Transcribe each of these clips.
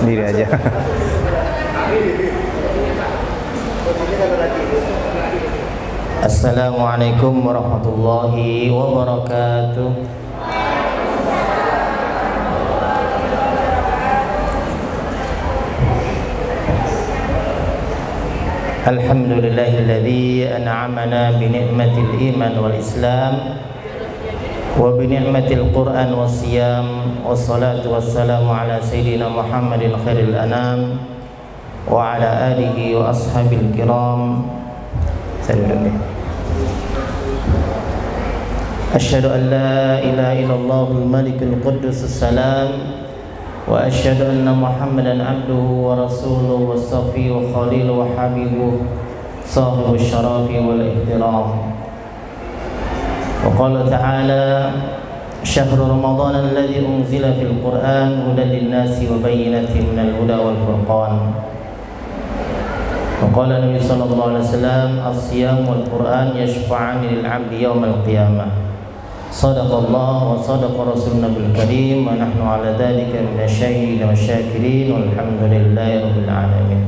Sendiri aja. Assalamualaikum warahmatullahi wabarakatuh. Alhamdulillahilladzi an'amana bi ni'matil iman wal islam wa bi ni'matil Qur'an was siyam, wassalatu wassalamu ala sayyidina Muhammadin khairil anam wa ala alihi wa ashabil kiram. Asyhadu an la ilaha illallahul malikul quddus salam wa asyhadu anna Muhammadan abduhu wa rasuluhu wa safiyyu khalilu wa habibuhu sahibus syarafi wal ihtiram. وقال تعالى شهر رمضان الذي أنزل في القرآن هدى للناس وبينات من الهدى والفرقان. وقال النبي صلى الله عليه وسلم الصيام والقرآن يشفعان للعبد يوم القيامة. صدق الله وصدق رسولنا الكريم ونحن على ذلك من الشاهدين والشاكرين والحمد لله رب العالمين.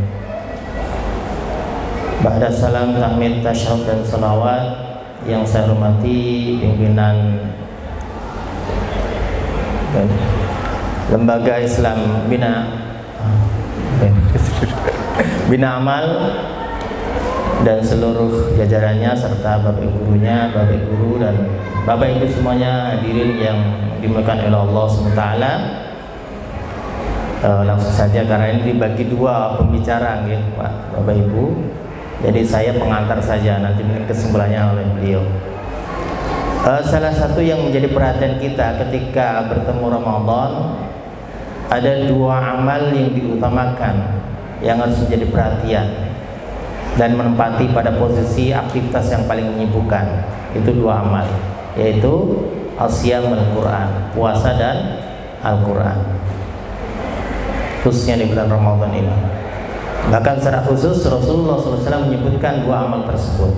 Ba'da salam, tahmid, tasyraf dan salawat yang saya hormati pimpinan Lembaga Islam Bina Amal dan seluruh jajarannya serta bapak ibu gurunya, bapak ibu guru dan bapak ibu semuanya hadirin yang dimuliakan oleh Allah SWT. Langsung saja karena ini dibagi dua pembicara gitu, Pak, bapak ibu. Jadi saya pengantar saja, nanti mungkin kesimpulannya oleh beliau. Salah satu yang menjadi perhatian kita ketika bertemu Ramadan, ada dua amal yang diutamakan yang harus menjadi perhatian dan menempati pada posisi aktivitas yang paling menyibukkan. Itu dua amal, yaitu as-siyam wal Quran, puasa dan Al-Quran, khususnya di bulan Ramadan ini. Bahkan secara khusus Rasulullah SAW menyebutkan dua amal tersebut.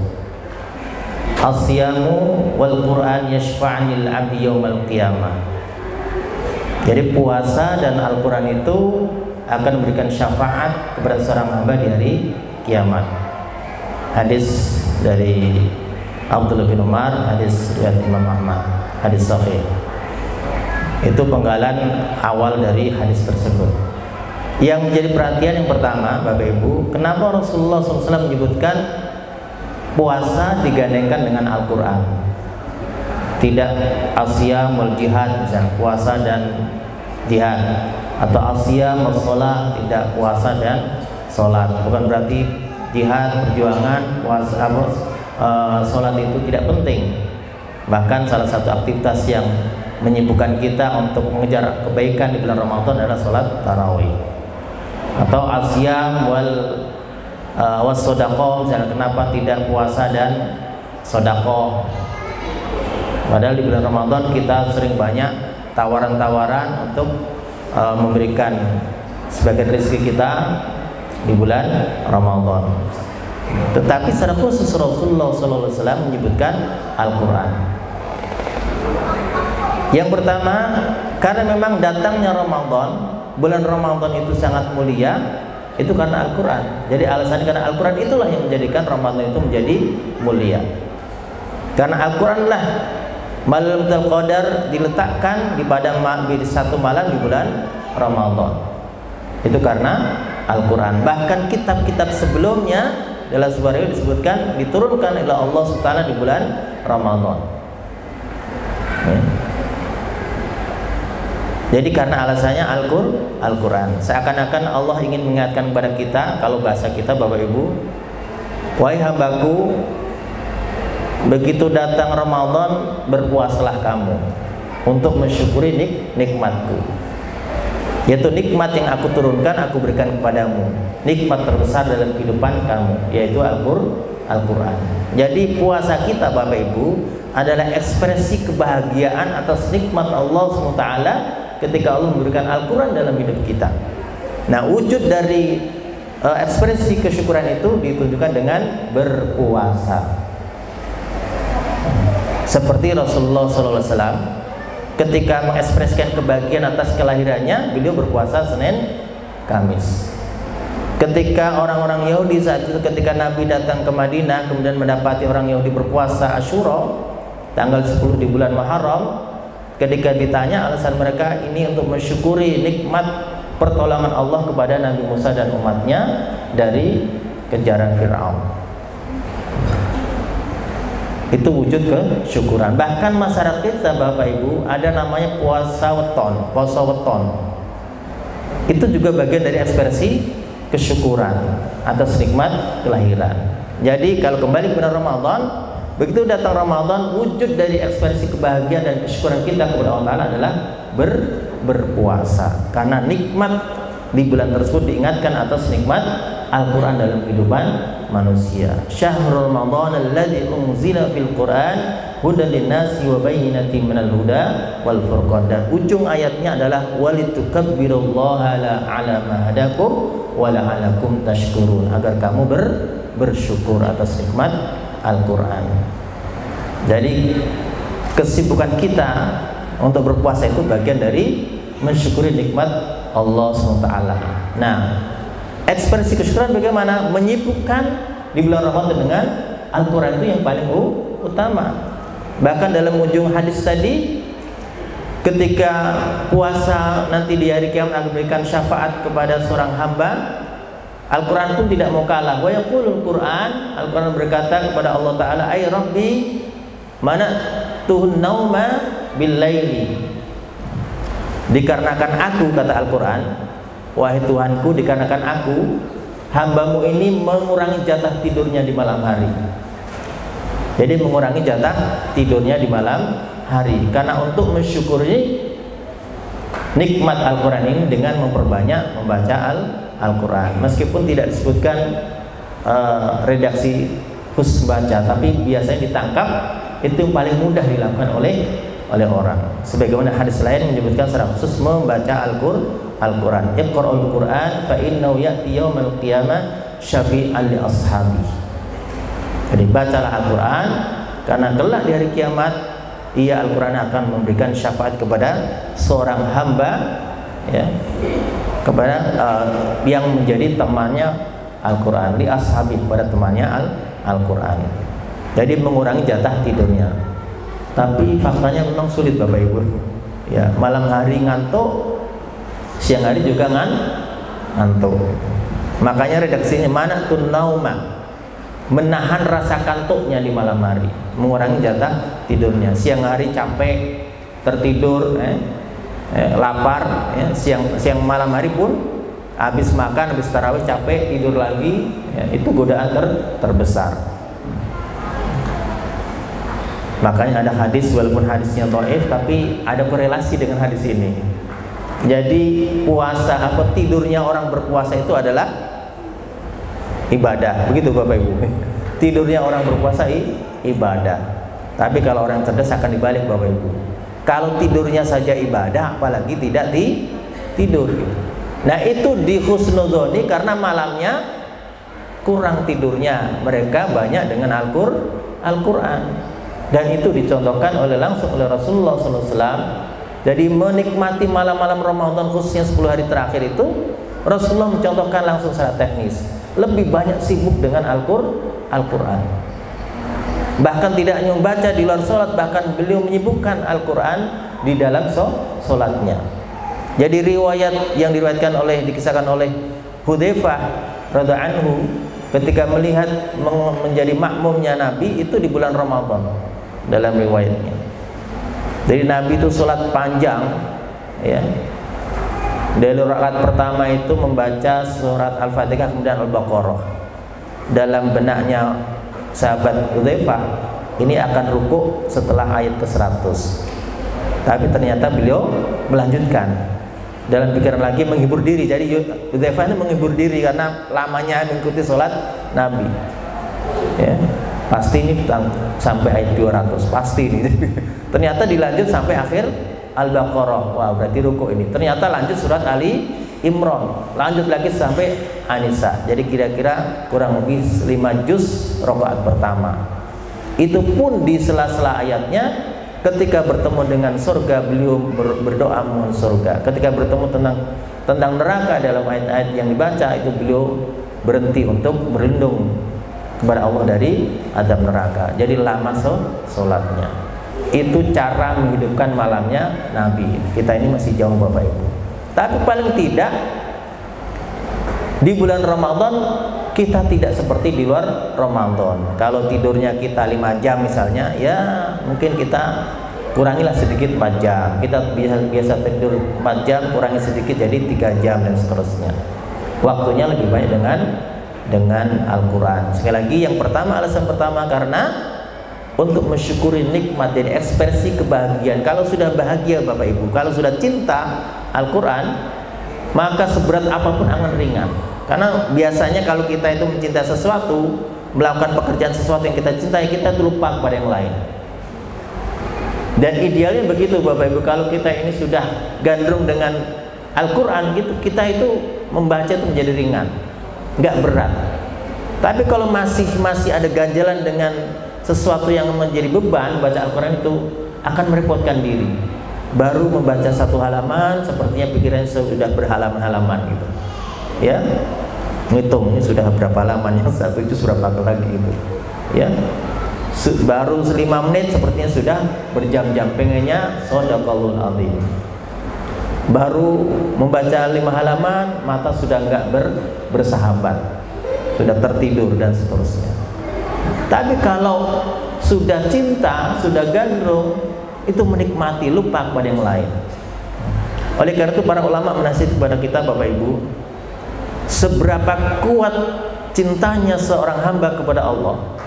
As-siyamu wal Quran yashfa'anil abdi yaumal qiyamah. Jadi puasa dan Al-Quran itu akan memberikan syafaat kepada seorang hamba di hari kiamat. Hadis dari Abdullah bin Umar, hadis riwayat Imam Ahmad, hadis sahih. Itu penggalan awal dari hadis tersebut. Yang menjadi perhatian yang pertama, Bapak Ibu, kenapa Rasulullah SAW menyebutkan puasa digandengkan dengan Al-Quran? Tidak as-siyam wal jihad, misalnya puasa dan jihad, atau as-siyam wal sholat, tidak puasa dan sholat. Bukan berarti jihad, perjuangan, puasa, sholat itu tidak penting. Bahkan salah satu aktivitas yang menyibukkan kita untuk mengejar kebaikan di bulan Ramadan adalah sholat tarawih atau asyam was sodaqoh. Misalnya kenapa tidak puasa dan sodaqoh? Padahal di bulan Ramadan kita sering banyak tawaran-tawaran untuk memberikan sebagian rezeki kita di bulan Ramadan. Tetapi secara khusus Rasulullah SAW menyebutkan Al-Quran. Yang pertama, karena memang datangnya Ramadan, bulan Ramadan itu sangat mulia, itu karena Al-Quran. Jadi alasannya karena Al-Quran itulah yang menjadikan Ramadan itu menjadi mulia. Karena Al-Quran lah Lailatul Qadar diletakkan di satu malam di bulan Ramadan. Itu karena Al-Quran. Bahkan kitab-kitab sebelumnya dalam sebuah riwayat disebutkan diturunkan oleh Allah SWT di bulan Ramadan. Jadi karena alasannya Al-Quran. Seakan-akan Allah ingin mengingatkan kepada kita, kalau bahasa kita Bapak Ibu, wahai hambaku, begitu datang Ramadan, berpuasalah kamu untuk mensyukuri nikmatku. Yaitu nikmat yang aku turunkan, aku berikan kepadamu. Nikmat terbesar dalam kehidupan kamu, yaitu Al-Quran. Jadi puasa kita Bapak Ibu adalah ekspresi kebahagiaan atas nikmat Allah SWT ketika Allah memberikan Al-Quran dalam hidup kita. Nah, wujud dari ekspresi kesyukuran itu ditunjukkan dengan berpuasa. Seperti Rasulullah SAW ketika mengekspresikan kebahagiaan atas kelahirannya, beliau berpuasa Senin Kamis. Ketika orang-orang Yahudi saat itu, ketika Nabi datang ke Madinah kemudian mendapati orang Yahudi berpuasa Asyura tanggal 10 di bulan Muharram, ketika ditanya alasan mereka ini untuk mensyukuri nikmat pertolongan Allah kepada Nabi Musa dan umatnya dari kejaran Fir'aun. Itu wujud kesyukuran. Bahkan masyarakat kita Bapak Ibu ada namanya puasa weton, puasa weton. Itu juga bagian dari ekspresi kesyukuran atas nikmat kelahiran. Jadi kalau kembali kepada Ramadan, begitu datang Ramadan, wujud dari ekspresi kebahagiaan dan kesyukuran kita kepada Allah Ta'ala adalah berpuasa. Karena nikmat di bulan tersebut diingatkan atas nikmat Al-Quran dalam kehidupan manusia. Syahrul Ramadan alladzi unzila fil Quran hudan linnasi wa bayyinatin minal huda wal furqan. Dan ujung ayatnya adalah walitukabbirullaha ala ma hadakum wa la'allakum tashkurun, agar kamu bersyukur atas nikmat Al-Quran. Jadi kesibukan kita untuk berpuasa itu bagian dari mensyukuri nikmat Allah SWT. Nah, ekspresi kesyukuran bagaimana? Menyibukkan di bulan Ramadan dengan Al-Quran itu yang paling utama. Bahkan dalam ujung hadis tadi, ketika puasa nanti di hari kiamat akan memberikan syafaat kepada seorang hamba, Al-Quran pun tidak mau kalah. Wa yaqulul Quran, Al-Quran berkata kepada Allah Ta'ala, ay Rabbi mana tuhun nauma bil laili. Dikarenakan aku, kata Al-Quran, wahai Tuhanku, dikarenakan aku hambamu ini mengurangi jatah tidurnya di malam hari. Jadi mengurangi jatah tidurnya di malam hari, karena untuk mensyukuri nikmat Al-Quran ini dengan memperbanyak membaca Al-Quran. Meskipun tidak disebutkan redaksi khusus baca, tapi biasanya ditangkap, itu yang paling mudah dilakukan oleh orang. Sebagaimana hadis lain menyebutkan secara khusus membaca Al-Quran. Iqra'ul Quran fa innahu ya'ti yaumal qiyamah syafi'an li ashabi. Jadi bacalah Al-Quran, karena kelak di hari kiamat ia Al-Quran akan memberikan syafaat kepada seorang hamba, ya, kepada yang menjadi temannya Al-Quran, li ashabi, kepada temannya Al-Quran. Jadi mengurangi jatah tidurnya. Tapi faktanya memang sulit Bapak Ibu. Ya, malam hari ngantuk, siang hari juga ngantuk. Makanya redaksinya mana tun nauma, menahan rasa kantuknya di malam hari, mengurangi jatah tidurnya. Siang hari capek, tertidur, lapar, ya. Siang malam hari pun habis makan, habis tarawih capek, tidur lagi, ya. Itu godaan terbesar. Makanya ada hadis, walaupun hadisnya dhaif, tapi ada korelasi dengan hadis ini. Jadi puasa apa tidurnya orang berpuasa itu adalah ibadah, begitu Bapak Ibu. Tidurnya orang berpuasa ibadah. Tapi kalau orang cerdas akan dibalik Bapak Ibu. Kalau tidurnya saja ibadah, apalagi tidak tidur. Nah itu di husnudzoni karena malamnya kurang tidurnya. Mereka banyak dengan Al-Quran. Dan itu dicontohkan langsung oleh Rasulullah SAW. Jadi menikmati malam-malam Ramadan khususnya 10 hari terakhir itu, Rasulullah mencontohkan langsung secara teknis. Lebih banyak sibuk dengan Al-Quran. Bahkan tidak hanya membaca di luar sholat, bahkan beliau menyibukkan Al-Quran di dalam sholatnya. Jadi riwayat yang dikisahkan oleh Hudzaifah radhiyallahu anhu ketika melihat menjadi makmumnya Nabi itu di bulan Ramadan dalam riwayatnya. Jadi Nabi itu sholat panjang, ya. Dari rakaat pertama itu membaca surat Al-Fatihah kemudian Al-Baqarah. Dalam benaknya sahabat Hudzaifah, ini akan rukuk setelah ayat ke-100. Tapi ternyata beliau melanjutkan. Dalam pikiran lagi menghibur diri. Jadi Hudzaifah ini menghibur diri karena lamanya mengikuti sholat Nabi, ya. Pasti ini sampai ayat 200, pasti ini. Ternyata dilanjut sampai akhir Al-Baqarah. Wah, berarti rukuk ini. Ternyata lanjut surat Ali Imran, lanjut lagi sampai An-Nisa. Jadi kira-kira kurang lebih 5 juz rakaat pertama. Itu pun di sela-sela ayatnya ketika bertemu dengan surga beliau berdoa mohon surga. Ketika bertemu tentang neraka dalam ayat-ayat yang dibaca itu beliau berhenti untuk berlindung kepada Allah dari azab neraka. Jadi lama sholatnya. Itu cara menghidupkan malamnya Nabi. Kita ini masih jauh Bapak Ibu. Tapi paling tidak di bulan Ramadan kita tidak seperti di luar Ramadan. Kalau tidurnya kita 5 jam misalnya, ya mungkin kita kurangilah sedikit 4 jam. Kita biasa tidur 4 jam, kurangi sedikit jadi 3 jam dan seterusnya. Waktunya lebih banyak dengan Al-Quran. Sekali lagi yang pertama, alasan pertama karena untuk mensyukuri nikmat, jadi ekspresi kebahagiaan. Kalau sudah bahagia Bapak Ibu, kalau sudah cinta Al-Quran, maka seberat apapun akan ringan. Karena biasanya kalau kita itu mencintai sesuatu, melakukan pekerjaan sesuatu yang kita cintai, kita lupa kepada yang lain. Dan idealnya begitu Bapak Ibu, kalau kita ini sudah gandrung dengan Al-Quran, kita itu membaca itu menjadi ringan, nggak berat. Tapi kalau masih ada ganjalan dengan sesuatu yang menjadi beban, baca Al-Quran itu akan merepotkan diri. Baru membaca 1 halaman, sepertinya pikirannya sudah berhalaman-halaman gitu. Ya, ngitung ini sudah berapa halaman, yang satu itu berapa lagi itu. Ya, baru 5 menit sepertinya sudah berjam-jam, pengennya shadaqallahul azim. Baru membaca 5 halaman, mata sudah enggak bersahabat, sudah tertidur dan seterusnya. Tapi kalau sudah cinta, sudah gandrung, itu menikmati, lupa kepada yang lain. Oleh karena itu para ulama menasihat kepada kita Bapak Ibu, seberapa kuat cintanya seorang hamba kepada Allah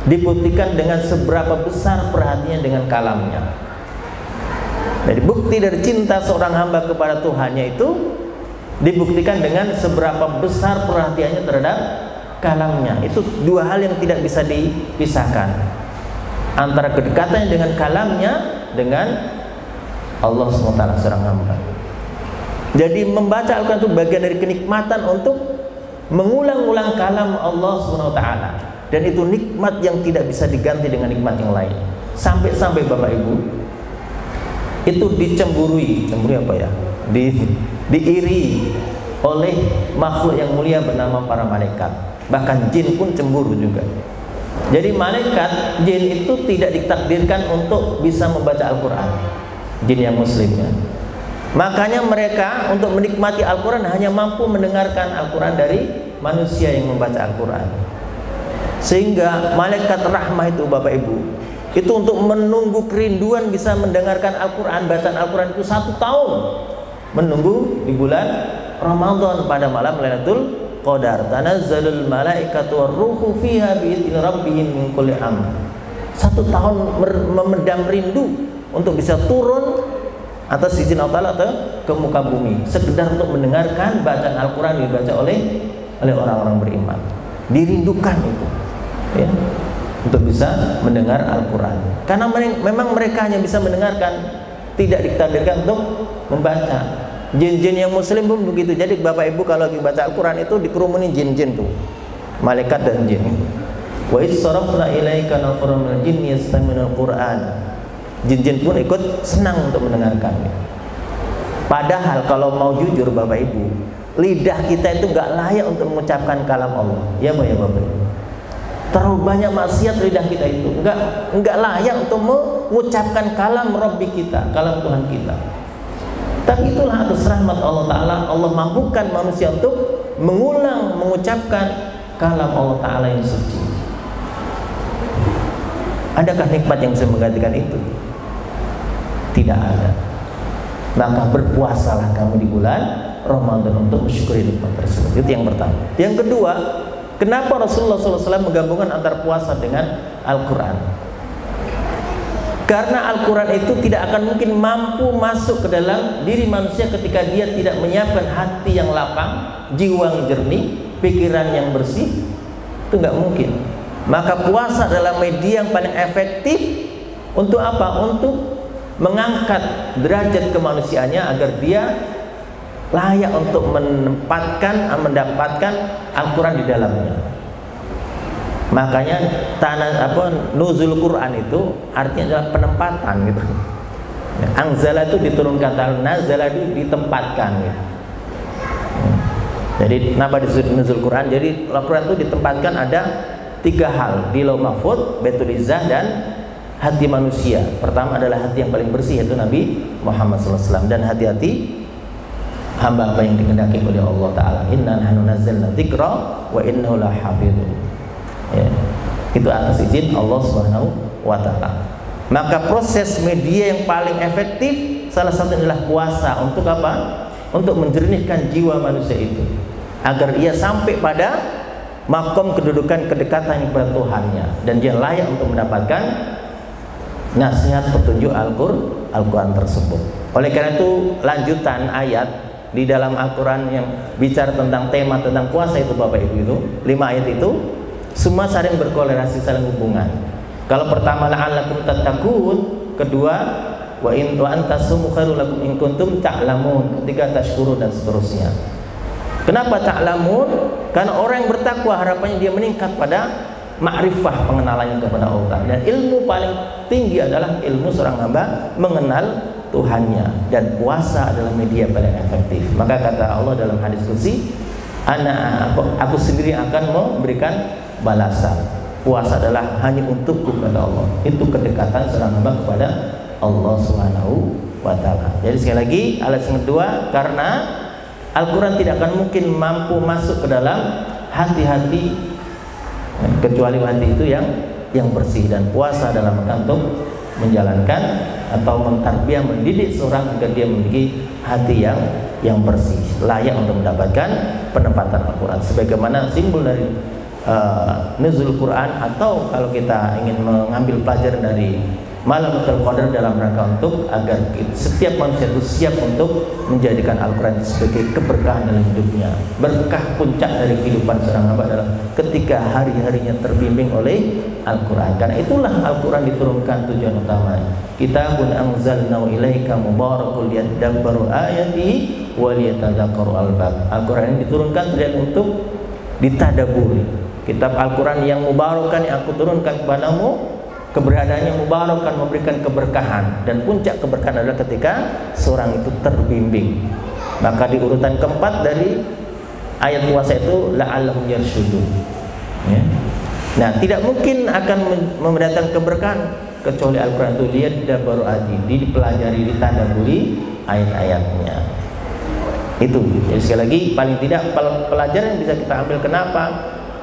dibuktikan dengan seberapa besar perhatiannya dengan kalamnya. Jadi bukti dari cinta seorang hamba kepada Tuhannya itu dibuktikan dengan seberapa besar perhatiannya terhadap kalamnya. Itu 2 hal yang tidak bisa dipisahkan, antara kedekatannya dengan kalamnya dengan Allah SWT seorang hamba. Jadi membaca Al-Quran itu bagian dari kenikmatan untuk mengulang-ulang kalam Allah SWT, dan itu nikmat yang tidak bisa diganti dengan nikmat yang lain. Sampai-sampai Bapak Ibu itu dicemburui, apa ya? Diiri oleh makhluk yang mulia bernama para malaikat. Bahkan jin pun cemburu juga. Jadi malaikat jin itu tidak ditakdirkan untuk bisa membaca Al-Quran, jin yang muslim ya. Makanya mereka untuk menikmati Al-Quran hanya mampu mendengarkan Al-Quran dari manusia yang membaca Al-Quran. Sehingga malaikat rahmah itu Bapak Ibu, itu untuk menunggu kerinduan bisa mendengarkan Al-Quran, bacaan Al-Quran itu 1 tahun menunggu di bulan Ramadan pada malam Lailatul Qadar. Tanazzalul malaikatu warruhu fiha bi'izni rabbihim min kulli amr. 1 tahun memendam rindu untuk bisa turun atas izin Allah atau ke muka bumi, sekedar untuk mendengarkan bacaan Al-Quran dibaca oleh orang-orang beriman. Dirindukan itu ya, untuk bisa mendengar Al-Quran. Karena memang mereka hanya bisa mendengarkan, tidak ditakdirkan untuk membaca. Jin-jin yang muslim pun begitu. Jadi Bapak Ibu kalau lagi baca Al-Quran itu dikerumuni jin-jin tuh, malaikat dan jin. Wa idh sarafna ilaika nafaran minal jinni yastami'una al-Qur'an. Jin-jin pun ikut senang untuk mendengarkan. Padahal kalau mau jujur Bapak Ibu, lidah kita itu nggak layak untuk mengucapkan kalam Allah. Ya Bapak Ibu. Terlalu banyak maksiat lidah kita itu, nggak layak untuk mengucapkan kalam Rabbi kita, kalam Tuhan kita. Tapi itulah atas rahmat Allah Ta'ala, Allah mampukan manusia untuk mengucapkan kalam Allah Ta'ala yang suci. Adakah nikmat yang bisa menggantikan itu? Tidak ada. Maka berpuasalah kamu di bulan Ramadan untuk mensyukuri nikmat tersebut. Itu yang pertama. Yang kedua, kenapa Rasulullah SAW menggabungkan antara puasa dengan Al-Quran? Karena Al-Quran itu tidak akan mungkin mampu masuk ke dalam diri manusia ketika dia tidak menyiapkan hati yang lapang, jiwa yang jernih, pikiran yang bersih. Itu nggak mungkin. Maka puasa adalah media yang paling efektif untuk apa? Untuk mengangkat derajat kemanusiaannya agar dia layak untuk mendapatkan Al-Quran di dalamnya. Makanya nuzul Quran itu artinya adalah penempatan gitu. Anzala itu diturunkan, nazala itu ditempatkan gitu. Jadi kenapa disebut nuzul Quran? Jadi Al-Quran itu ditempatkan ada 3 hal, di Lauh Mahfuz, Baitul Izzah, dan hati manusia. Pertama adalah hati yang paling bersih, yaitu Nabi Muhammad SAW, dan hati-hati hamba-hamba yang dikehendaki oleh Allah Ta'ala. Inna nahnu nazzalna dzikra wa innahu lahafidun. Ya. Itu atas izin Allah Subhanahu wa Ta'ala. Maka proses media yang paling efektif salah satunya adalah puasa. Untuk apa? Untuk menjernihkan jiwa manusia itu, agar ia sampai pada makom kedudukan kedekatan kepada Tuhannya, dan dia layak untuk mendapatkan nasihat petunjuk Al-Quran tersebut. Oleh karena itu lanjutan ayat di dalam Al-Quran yang bicara tentang tema tentang puasa itu, Bapak Ibu, itu 5 ayat itu semua saling berkorelasi, saling hubungan. Kalau pertama la'allakum tattaqun, kedua wa antasumu khairul lakum in kuntum ta'lamun, ketiga tashkurun, dan seterusnya. Kenapa ta'lamun? Karena orang yang bertakwa harapannya dia meningkat pada ma'rifah, pengenalannya kepada Allah. Dan ilmu paling tinggi adalah ilmu seorang hamba mengenal Tuhannya, dan puasa adalah media paling efektif. Maka kata Allah dalam hadis qudsi, aku sendiri akan memberikan balasan. Puasa adalah hanya untukku, kata Allah. Itu kedekatan seorang hamba kepada Allah Subhanahu wa Ta'ala. Jadi sekali lagi, alasan kedua, karena Al-Quran tidak akan mungkin mampu masuk ke dalam hati-hati kecuali hati itu yang bersih, dan puasa dalam rangka untuk menjalankan atau mentarbiyah, mendidik seorang agar dia memiliki hati yang bersih, layak untuk mendapatkan penempatan Al-Quran sebagaimana simbol dari nuzul Quran. Atau kalau kita ingin mengambil pelajaran dari Lailatul Qadar dalam rangka untuk agar setiap manusia itu siap untuk menjadikan Al-Quran sebagai keberkahan dalam hidupnya. Berkah puncak dari kehidupan seorang hamba adalah ketika hari-harinya terbimbing oleh Al-Quran. Karena itulah Al-Quran diturunkan tujuan utama. Kitabun anzalnahu ilaika mubarakul liyadabbaru ayatihi wa liyatadzakkaru albab. Al-Quran ini diturunkan tujuan untuk ditadaburi. Kitab Al-Quran yang mubarakan yang aku turunkan kepadamu, keberadaannya mubarakan, memberikan keberkahan, dan puncak keberkahan adalah ketika seorang itu terbimbing. Maka di urutan keempat dari ayat puasa itu la'allahum yarshudun, ya. Nah, tidak mungkin akan mendatangkan keberkahan kecuali Al-Quran itu lihat baru dipelajari, ditadaburi ayat-ayatnya. Itu. Jadi sekali lagi, paling tidak pelajaran yang bisa kita ambil kenapa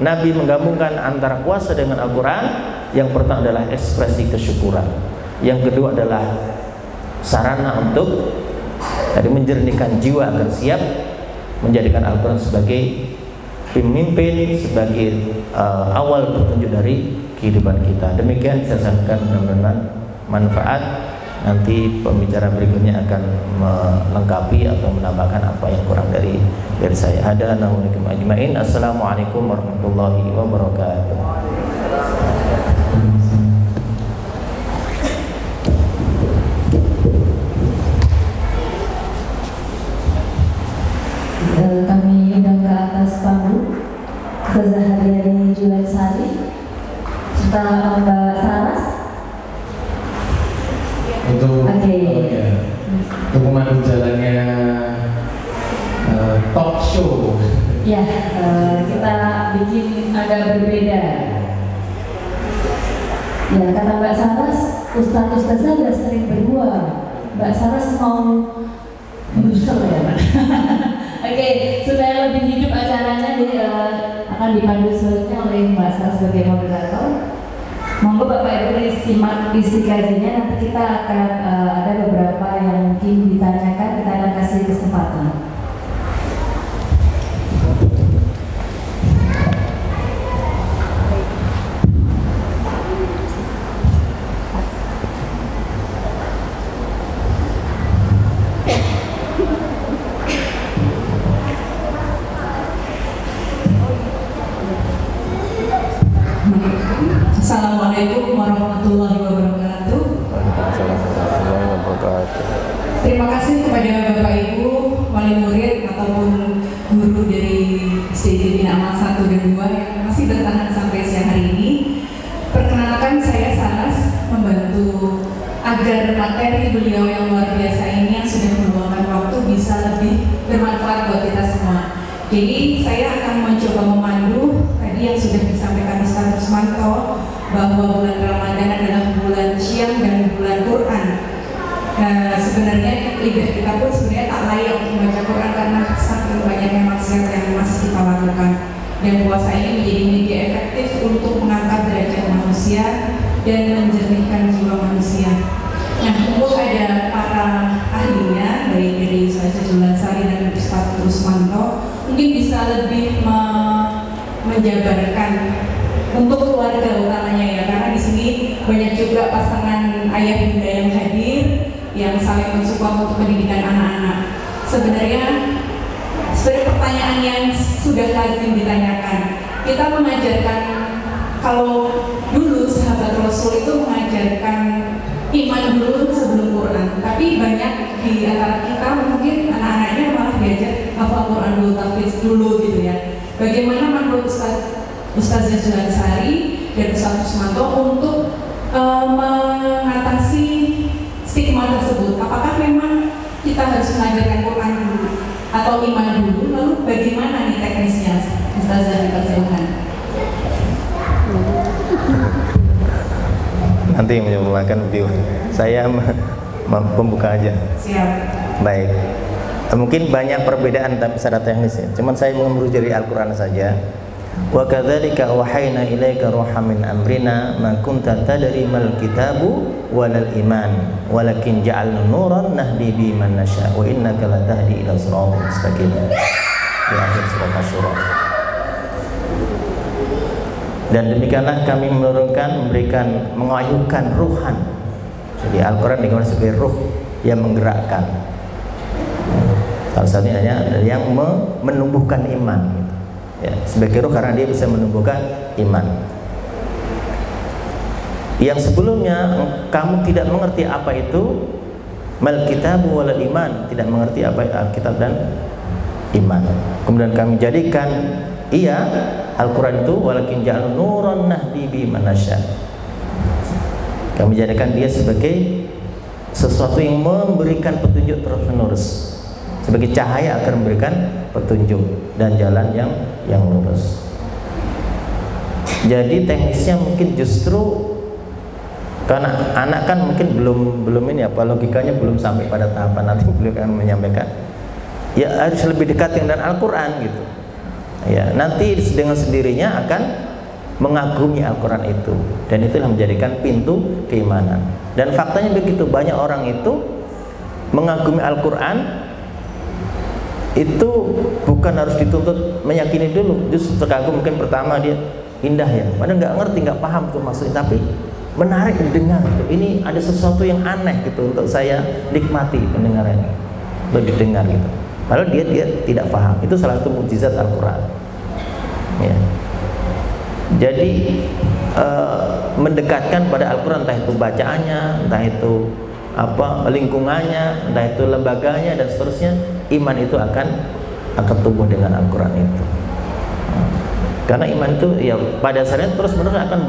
Nabi menggabungkan antara puasa dengan Al-Quran. Yang pertama adalah ekspresi kesyukuran, yang kedua adalah sarana untuk menjernihkan jiwa agar siap menjadikan Al-Quran sebagai pemimpin, sebagai awal petunjuk dari kehidupan kita. Demikian saya sampaikan, mudah-mudahan manfaat. Nanti pembicara berikutnya akan melengkapi atau menambahkan apa yang kurang dari saya. Assalamualaikum ajmain. Assalamualaikum warahmatullahi wabarakatuh. Kami undang ke atas panggung Ustazah Haryani Juwaisari serta Mbak Saras untuk memandu jalannya talk show. Ya, kita bikin agak berbeda. Ya, kata Mbak Saras, Ustazah sudah sering berdua. Mbak Saras mau booster ya, Pak. Oke, supaya lebih hidup acaranya akan dipandu selanjutnya oleh Mbak Saras sebagai moderator. Monggo Bapak Ibu simak isi kajiannya. Nanti kita akan ada beberapa yang mungkin ditanyakan, kita akan kasih kesempatan. Assalamualaikum warahmatullahi wabarakatuh. Terima kasih kepada Bapak Ibu, wali murid bermanfaat buat kita semua. Jadi saya akan mencoba memandu tadi yang sudah disampaikan Ustaz Rusmanto, bahwa bulan Ramadan adalah bulan Syam dan bulan Quran. Nah, sebenarnya lidah kita pun sebenarnya tak layak untuk membaca Quran karena saking banyaknya maksiat yang masih kita lakukan. Dan puasa ini menjadi media efektif untuk mengangkat derajat manusia dan menjernihkan jiwa manusia. Nah, untuk ada para ahlinya, baik dari Ustaz Jazul Ansari dan Ustaz Rusmanto, mungkin bisa lebih menjabarkan untuk keluarga utamanya ya, karena di sini banyak juga pasangan ayah bunda yang hadir yang saling mensupport untuk pendidikan anak-anak. Sebenarnya pertanyaan yang sudah lazim ditanyakan, kita mengajarkan, kalau dulu sahabat Rasul itu mengajarkan iman dulu sebelum Quran, tapi banyak di antara kita mungkin anak-anaknya malah diajar hafal Quran dulu, tahfiz dulu gitu ya. Bagaimana menurut Ustaz Jazul Ansari dan Ustaz Rusmanto untuk mengatasi stigma tersebut? Apakah memang kita harus mengajarkan Quran dulu atau iman dulu? Lalu bagaimana nih teknisnya? Ustazah, dipersilakan. Nanti menyumbangkan video. Saya pembuka aja. Siap. Baik. Mungkin banyak perbedaan secara teknis ya. Cuman saya mau merujuk dari Al-Qur'an saja. Wa kadzalika wahayna ilaika ruham min amrina ma kunta tadri mal kitabu walal iman walakin ja'alna nuran nahdi bi man nasya wa innaka latahdi ila siratal mustaqim. Di akhir surat Asy-Syura. Dan demikianlah kami memberikan mengayuhkan ruhan. Jadi Al-Quran digunakan sebagai ruh yang menggerakkan. Salah satunya yang menumbuhkan iman. Ya, sebagai ruh karena dia bisa menumbuhkan iman. Yang sebelumnya kamu tidak mengerti apa itu mal kitabu wal iman, tidak mengerti apa itu Alkitab dan iman. Kemudian kami jadikan Al-Quran itu walakin ja'al nuran nahdi bi man nasya. Kami jadikan dia sebagai sesuatu yang memberikan petunjuk terus-menerus, sebagai cahaya akan memberikan petunjuk dan jalan yang lurus. Jadi teknisnya mungkin justru karena anak kan mungkin belum ini apa logikanya belum sampai pada tahapan nanti beliau akan menyampaikan. Ya harus lebih dekat dengan Al-Quran gitu. Ya, nanti dengan sendirinya akan mengagumi Al-Quran itu, dan itulah menjadikan pintu keimanan. Dan faktanya begitu, banyak orang itu mengagumi Al-Quran itu bukan harus dituntut meyakini dulu, justru terkagum mungkin pertama dia indah ya, padahal nggak ngerti, nggak paham tuh maksudnya, tapi menarik didengar gitu. Ini ada sesuatu yang aneh gitu untuk saya nikmati pendengarannya, untuk didengar gitu. Padahal dia tidak paham. Itu salah satu mukjizat Al-Quran. Ya. Jadi mendekatkan pada Al-Quran, entah itu bacaannya, entah itu apa lingkungannya, entah itu lembaganya dan seterusnya, iman itu akan tumbuh dengan Al-Quran itu. Karena iman itu ya pada dasarnya terus menerus akan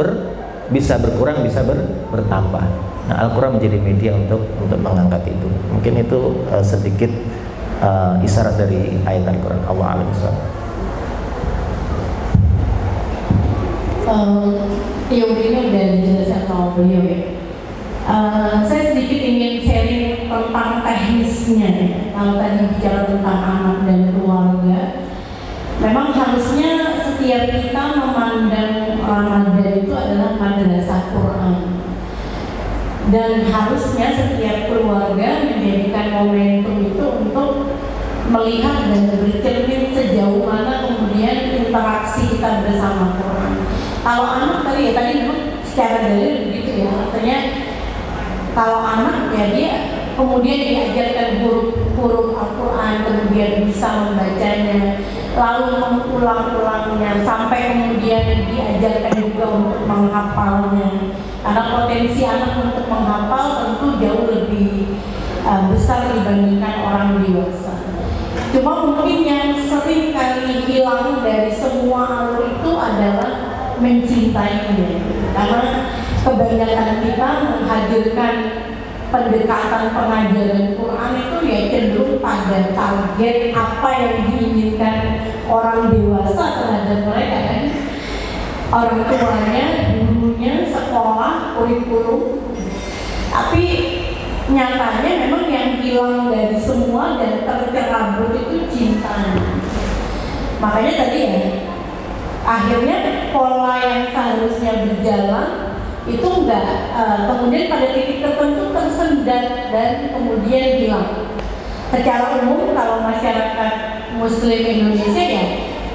bisa berkurang, bisa bertambah. Nah, Al-Quran menjadi media untuk mengangkat itu. Mungkin itu sedikit isyarat dari ayat Al-Quran. Allah a'lam bishawab. Ya ini udah dijelaskan sama beliau ya. Saya sedikit ingin sharing tentang teknisnya. Kalau tadi bicara tentang anak dan keluarga, memang harusnya setiap kita memandang Ramadan itu adalah madrasah Quran. Dan harusnya setiap keluarga menjadikan momentum itu untuk melihat dan bercermin sejauh mana kemudian interaksi kita bersama Quran. Kalau anak tadi memang secara dalil begitu ya, artinya kalau anak ya dia kemudian diajarkan huruf Al-Quran, kemudian bisa membacanya, lalu mengulang-ulangnya sampai kemudian diajarkan juga untuk menghafalnya. Karena potensi anak untuk menghafal tentu jauh lebih besar dibandingkan orang dewasa. Cuma mungkin yang sering kali hilang dari semua alur itu adalah mencintainya. Karena kebanyakan kita menghadirkan pendekatan pengajaran Quran itu ya cenderung pada target apa yang diinginkan orang dewasa terhadap mereka kan. Orang tuanya, gurunya, sekolah, kurikulum. Tapi nyatanya memang yang hilang dari semua dan tercerabut itu cintanya. Makanya tadi ya, akhirnya pola yang seharusnya berjalan itu enggak, kemudian pada titik tertentu tersendat dan kemudian hilang. Secara umum kalau masyarakat Muslim Indonesia ya,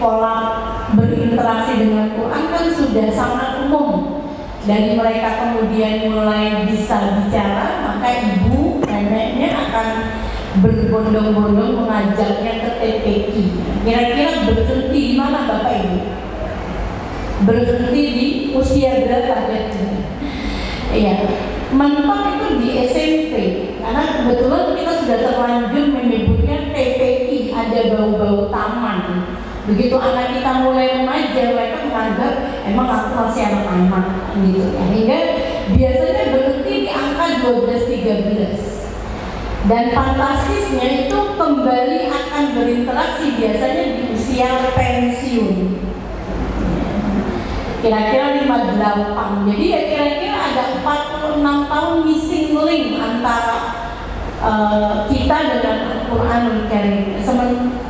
pola berinteraksi dengan Quran kan sudah sangat umum. Dari mereka kemudian mulai bisa bicara, maka ibu, neneknya akan berbondong-bondong mengajaknya ke TPQ. Kira-kira berhenti di mana Bapak Ibu? Berhenti di usia berapa? Iya, mentok itu di SMP. Karena kebetulan kita sudah terlanjur menyebutnya TPQ, ada bau-bau taman. Begitu anak kita mulai remaja, mereka menganggap emang aku masih anak-anak gitu ya. Hingga biasanya berhenti di angka 12-13. Dan fantastisnya itu kembali akan berinteraksi biasanya di usia pensiun. Kira-kira 58. Jadi ya kira-kira ada 46 tahun missing link antara kita dengan Al-Quranul Karim.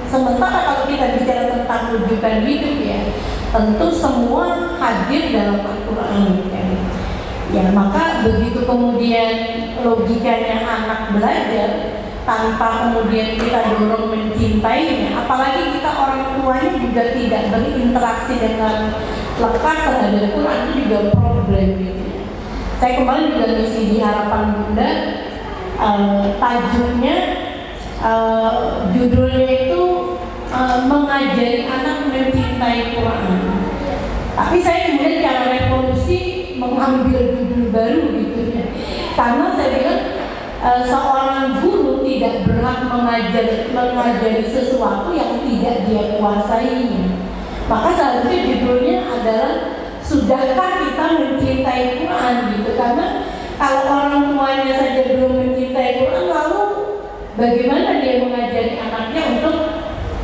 Sementara kalau kita bicara tentang rujukan hidup ya, tentu semua hadir dalam Al-Quranul Karim. Ya, maka begitu kemudian logikanya anak belajar tanpa kemudian kita dorong mencintainya, apalagi kita orang tuanya juga tidak berinteraksi dengan lekat terhadap Quran, itu juga problem gitu. Saya kemarin juga ngisi di Harapan Bunda, tajuknya judulnya itu mengajari anak mencintai Quran. Tapi saya kemudian cara revolusi mengambil judul baru gitu ya. Karena saya bilang seorang guru tidak berhak mengajari sesuatu yang tidak dia kuasai. Maka seharusnya judulnya adalah sudahkah kita mencintai Quran gitu. Karena kalau orang tuanya saja belum mencintai Quran, lalu bagaimana dia mengajari anaknya untuk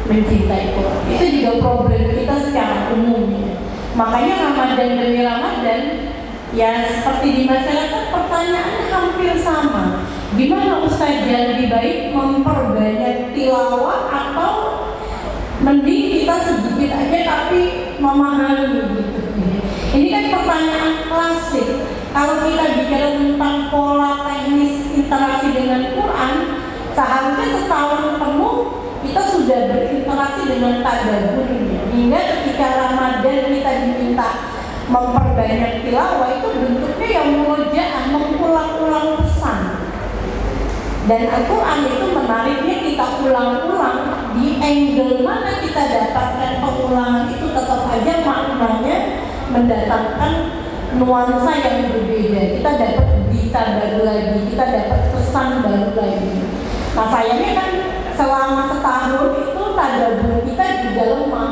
mencintai Quran? Itu juga problem kita secara umum ya. Makanya Ramadan demi Ramadan ya seperti di masyarakat pertanyaannya hampir sama. Gimana Ustazah lebih baik memperbanyak tilawah atau mending kita sedikit aja tapi memahami gitu. Ini kan pertanyaan klasik. Kalau kita bicara tentang pola teknis interaksi dengan Quran, seharusnya setahun penuh kita sudah berinteraksi dengan tadabburnya. Hingga ketika Ramadan kita diminta memperbanyak tilawah, itu bentuknya yang murojaah, mengulang-ulang pesan. Dan Al-Quran itu menariknya kita ulang-ulang. Di angle mana kita dapatkan pengulangan itu tetap aja maknanya mendatangkan nuansa yang berbeda. Kita dapat berita baru lagi, kita dapat pesan baru lagi. Nah sayangnya kan selama setahun itu tadabbur kita juga lemah.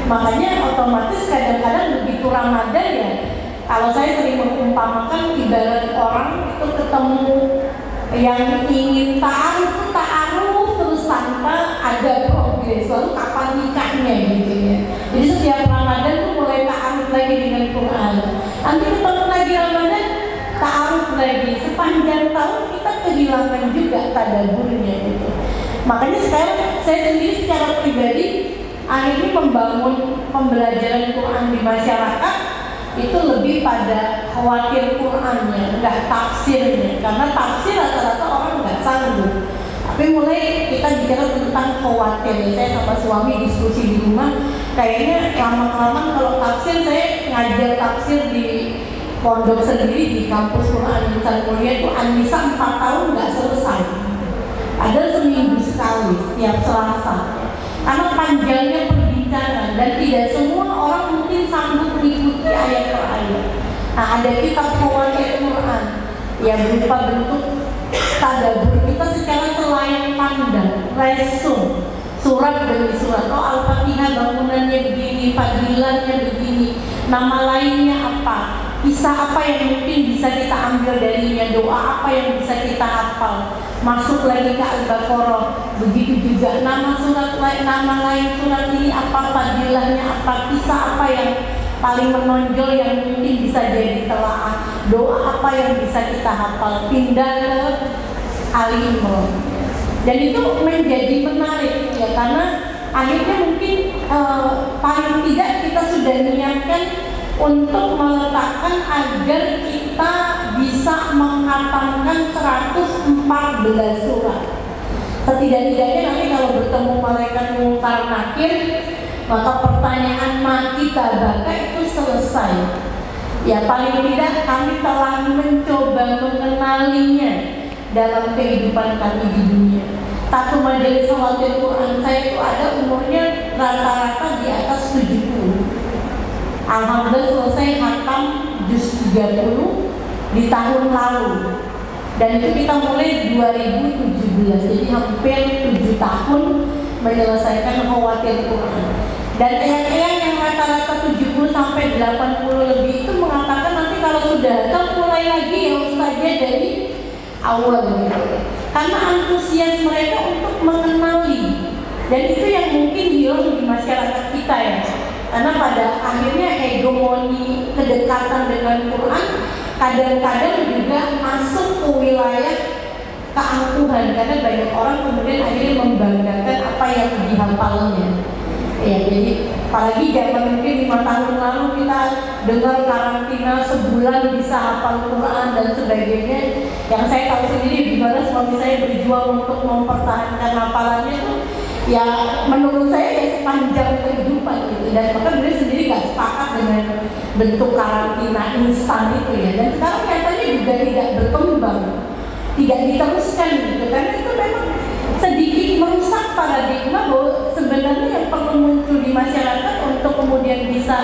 Makanya otomatis kadang-kadang begitu Ramadan ya, kalau saya sering mengumpamakan ibarat orang itu ketemu yang ingin ta'aruf terus tanpa ada progres, lalu kapan nikahnya gitu ya. Jadi setiap Ramadan tuh mulai ta'aruf lagi dengan Quran, nanti ketemu lagi Ramadan ta'aruf lagi, sepanjang tahun kita kehilangan juga tadabburnya gitu. Makanya sekarang saya sendiri secara pribadi akhirnya membangun pembelajaran Quran di masyarakat itu lebih pada khawatir Qurannya, enggak tafsirnya. Karena tafsir rata-rata orang enggak sanggup. Tapi mulai kita bicara tentang khawatir. Saya sama suami diskusi di rumah, kayaknya lama-kelamaan kalau tafsir, saya ngajar tafsir di pondok sendiri di kampus Quran Insan Mulia itu An-Nisa 4 tahun enggak selesai. Ada seminggu sekali setiap Selasa. Karena panjangnya perbincangan dan tidak semua orang mungkin sanggup mengikuti ayat per ayat. Nah ada kitab khawatir Quran yang berupa bentuk tadabbur kita secara selain pandang, resum, surat demi surat. Oh Al-Fatihah bangunannya begini, fadilannya begini, nama lainnya apa, kisah apa yang mungkin bisa kita ambil darinya, doa apa yang bisa kita hafal. Masuk lagi ke Al-Baqarah, begitu juga nama surat lain, nama lain surat ini apa, fadilahnya apa, kisah apa yang paling menonjol yang mungkin bisa jadi telaah, doa apa yang bisa kita hafal. Pindah ke Ali Imran, dan itu menjadi menarik ya, karena akhirnya mungkin paling tidak kita sudah niatkan untuk meletakkan agar kita bisa menghafalkan 114 surat. Setidak-tidaknya nanti kalau bertemu malaikat Munkar Nakir, maka pertanyaan kita baka itu selesai. Ya paling tidak kami telah mencoba mengenalinya dalam kehidupan kami di dunia. Satu majelis khawatir Quran saya itu ada umurnya rata-rata di atas 70. Alhamdulillah selesai khatam juz 30 di tahun lalu, dan itu kita mulai 2017, jadi hampir 7 tahun menyelesaikan khawatir Quran. Dan eyang-eyang yang rata-rata 70 sampai 80 lebih itu mengatakan nanti kalau sudah hatam mulai lagi ya ustaznya dari awal gitu. Karena antusias mereka untuk mengenali, dan itu yang mungkin hilang di masyarakat kita ya. Karena pada akhirnya hegemoni kedekatan dengan Quran kadang-kadang juga masuk ke wilayah keangkuhan, karena banyak orang kemudian akhirnya membanggakan apa yang dihafalnya. Ya, jadi apalagi zaman mungkin 5 tahun lalu kita dengar karantina sebulan bisa hafal Quran dan sebagainya. Yang saya tahu sendiri gimana suami saya berjuang untuk mempertahankan hafalannya itu, ya menurut saya ya sepanjang kehidupan gitu. Dan maka beliau sendiri nggak sepakat dengan bentuk karantina instan itu ya. Dan sekarang nyatanya juga tidak berkembang, tidak diteruskan gitu, karena itu memang sedikit merusak paradigma bahwa sebenarnya yang perlu muncul di masyarakat untuk kemudian bisa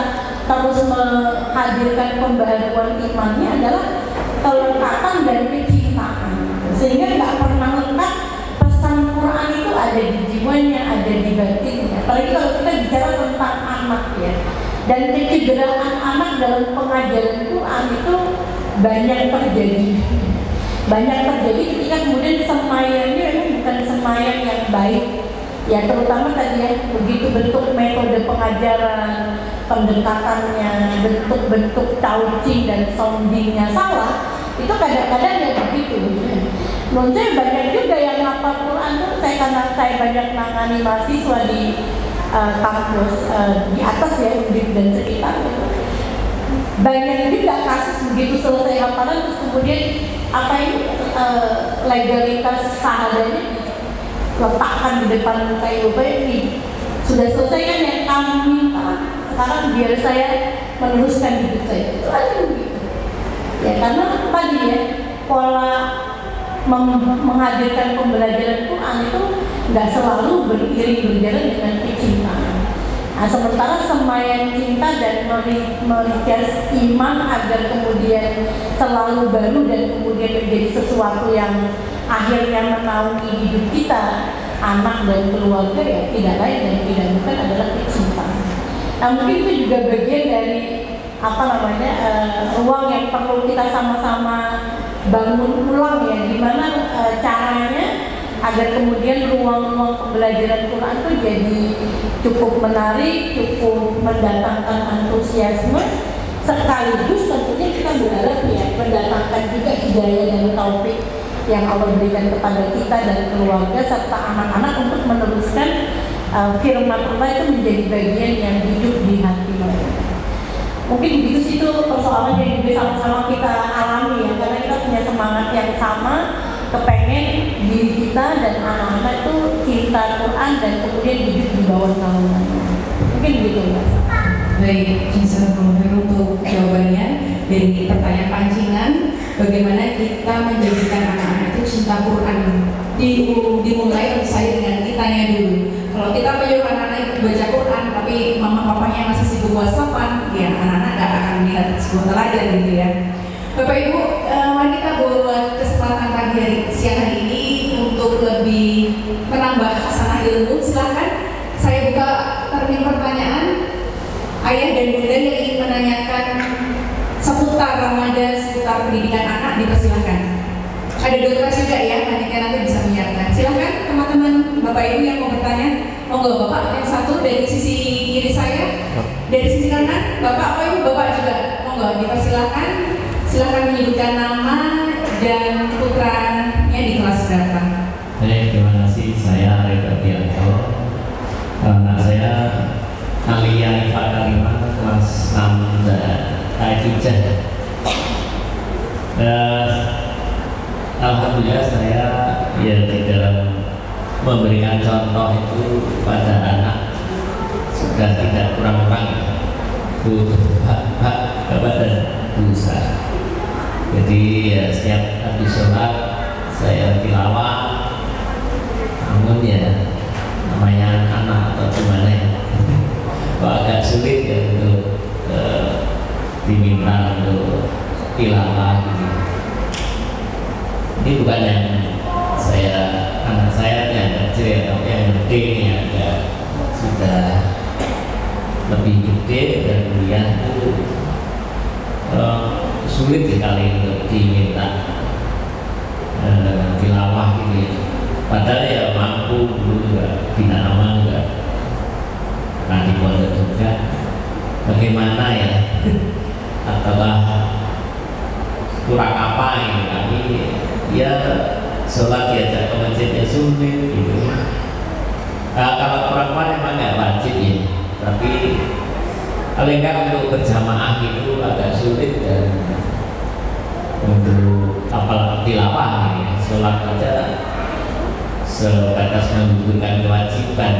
terus menghadirkan pembaharuan imannya adalah kelengkapan dan kecintaan, sehingga nggak pernah lengkap pesan Quran itu ada di jiwanya, ada di batinnya. Apalagi kalau kita bicara tentang anak ya, dan kecederaan anak dalam pengajaran Quran itu banyak terjadi ketika kemudian semayangnya memang bukan semayang yang baik ya, terutama tadi ya, begitu bentuk metode pengajaran, pendekatannya, bentuk taucing dan soundingnya salah, itu kadang-kadang ya begitu. Menurut saya banyak juga yang hafal Quran tuh, karena saya banyak nangani mahasiswa di kampus di atas ya, Undip dan sekitar gitu. Banyak juga kasus begitu selesai hafalan terus kemudian apa ini legalitas sahadanya diletakkan di depan muka ibu, ini sudah selesai kan yang kamu minta, sekarang biar saya meneruskan hidup saya. Itu aja begitu ya, karena tadi ya pola menghadirkan pembelajaran Quran itu nggak selalu beriring berjalan dengan kecintaan. Nah, sementara semayang cinta dan merikas iman agar kemudian selalu baru dan kemudian menjadi sesuatu yang akhirnya menaungi hidup kita, anak dan keluarga, ya tidak lain dan tidak bukan adalah kecintaan. Nah, mungkin itu juga bagian dari ruang yang perlu kita sama-sama bangun ulang ya, gimana caranya agar kemudian ruang-ruang pembelajaran Quran itu jadi cukup menarik, cukup mendatangkan antusiasme, sekaligus tentunya kita berharap ya mendatangkan juga hidayah dan taufik yang Allah berikan kepada kita dan keluarga serta anak-anak untuk meneruskan firman Allah itu menjadi bagian yang hidup di hati mereka. Mungkin begitu sih itu persoalan yang juga sama-sama kita alami ya, karena kita punya semangat yang sama, kepengen diri kita dan anak-anak itu cinta Quran dan kemudian hidup di bawah naungan. Mungkin begitu Mas. Baik, jazakallahu untuk jawabannya dari pertanyaan pancingan, bagaimana kita menjadikan anak-anak itu cinta Quran. Dimulai misalnya dengan kitanya dulu. Kalau kita menyuruh anak-anak baca Quran tapi mama papanya masih sibuk WhatsAppan, ya anak-anak gak akan melihat sebuah teladan gitu ya. Bapak Ibu, mari kita buat kesempatan pagi hari siang hari ini untuk lebih menambah hasanah ilmu. Silahkan saya buka termin pertanyaan. Ayah dan bunda yang ingin menanyakan seputar seputar Ramadan, seputar pendidikan anak, dipersilahkan. Ada dokter juga ya, nanti bisa menyiapkan. Silahkan teman-teman Bapak Ibu yang mau bertanya. Monggo Bapak yang satu dari sisi kiri saya, dari sisi kanan Bapak, Ibu Bapak juga. Monggo dipersilahkan. Silahkan menyebutkan nama dan putranya di kelas berapa. Terima kasih. Saya Arif Ardianto. Anak saya Alia Ifa Karimah, kelas 6 Tajijah. Alhamdulillah saya ya di dalam memberikan contoh itu pada anak sudah tidak kurang-kurang hak kepada dosa. Jadi ya setiap habis sholat saya tilawah, namun ya namanya anak atau gimana ya, kok agak sulit ya untuk diminta untuk tilawah gitu. Ini bukan yang anak saya yang kecil ya, tapi yang gede ini agak sudah lebih gede dan kuliah itu sulit sekali untuk diminta tilawah gitu ya. Padahal ya mampu dulu juga, bina nama juga nah di pondok juga. Bagaimana ya, ataukah kurang apa ini kami ya sholat diajak ke masjidnya sulit gitu. Kalau perempuan memang nggak wajib ya, tapi paling nggak untuk berjamaah itu agak sulit dan untuk apalagi tilawah ya, sholat aja sebatas menggugurkan kewajiban.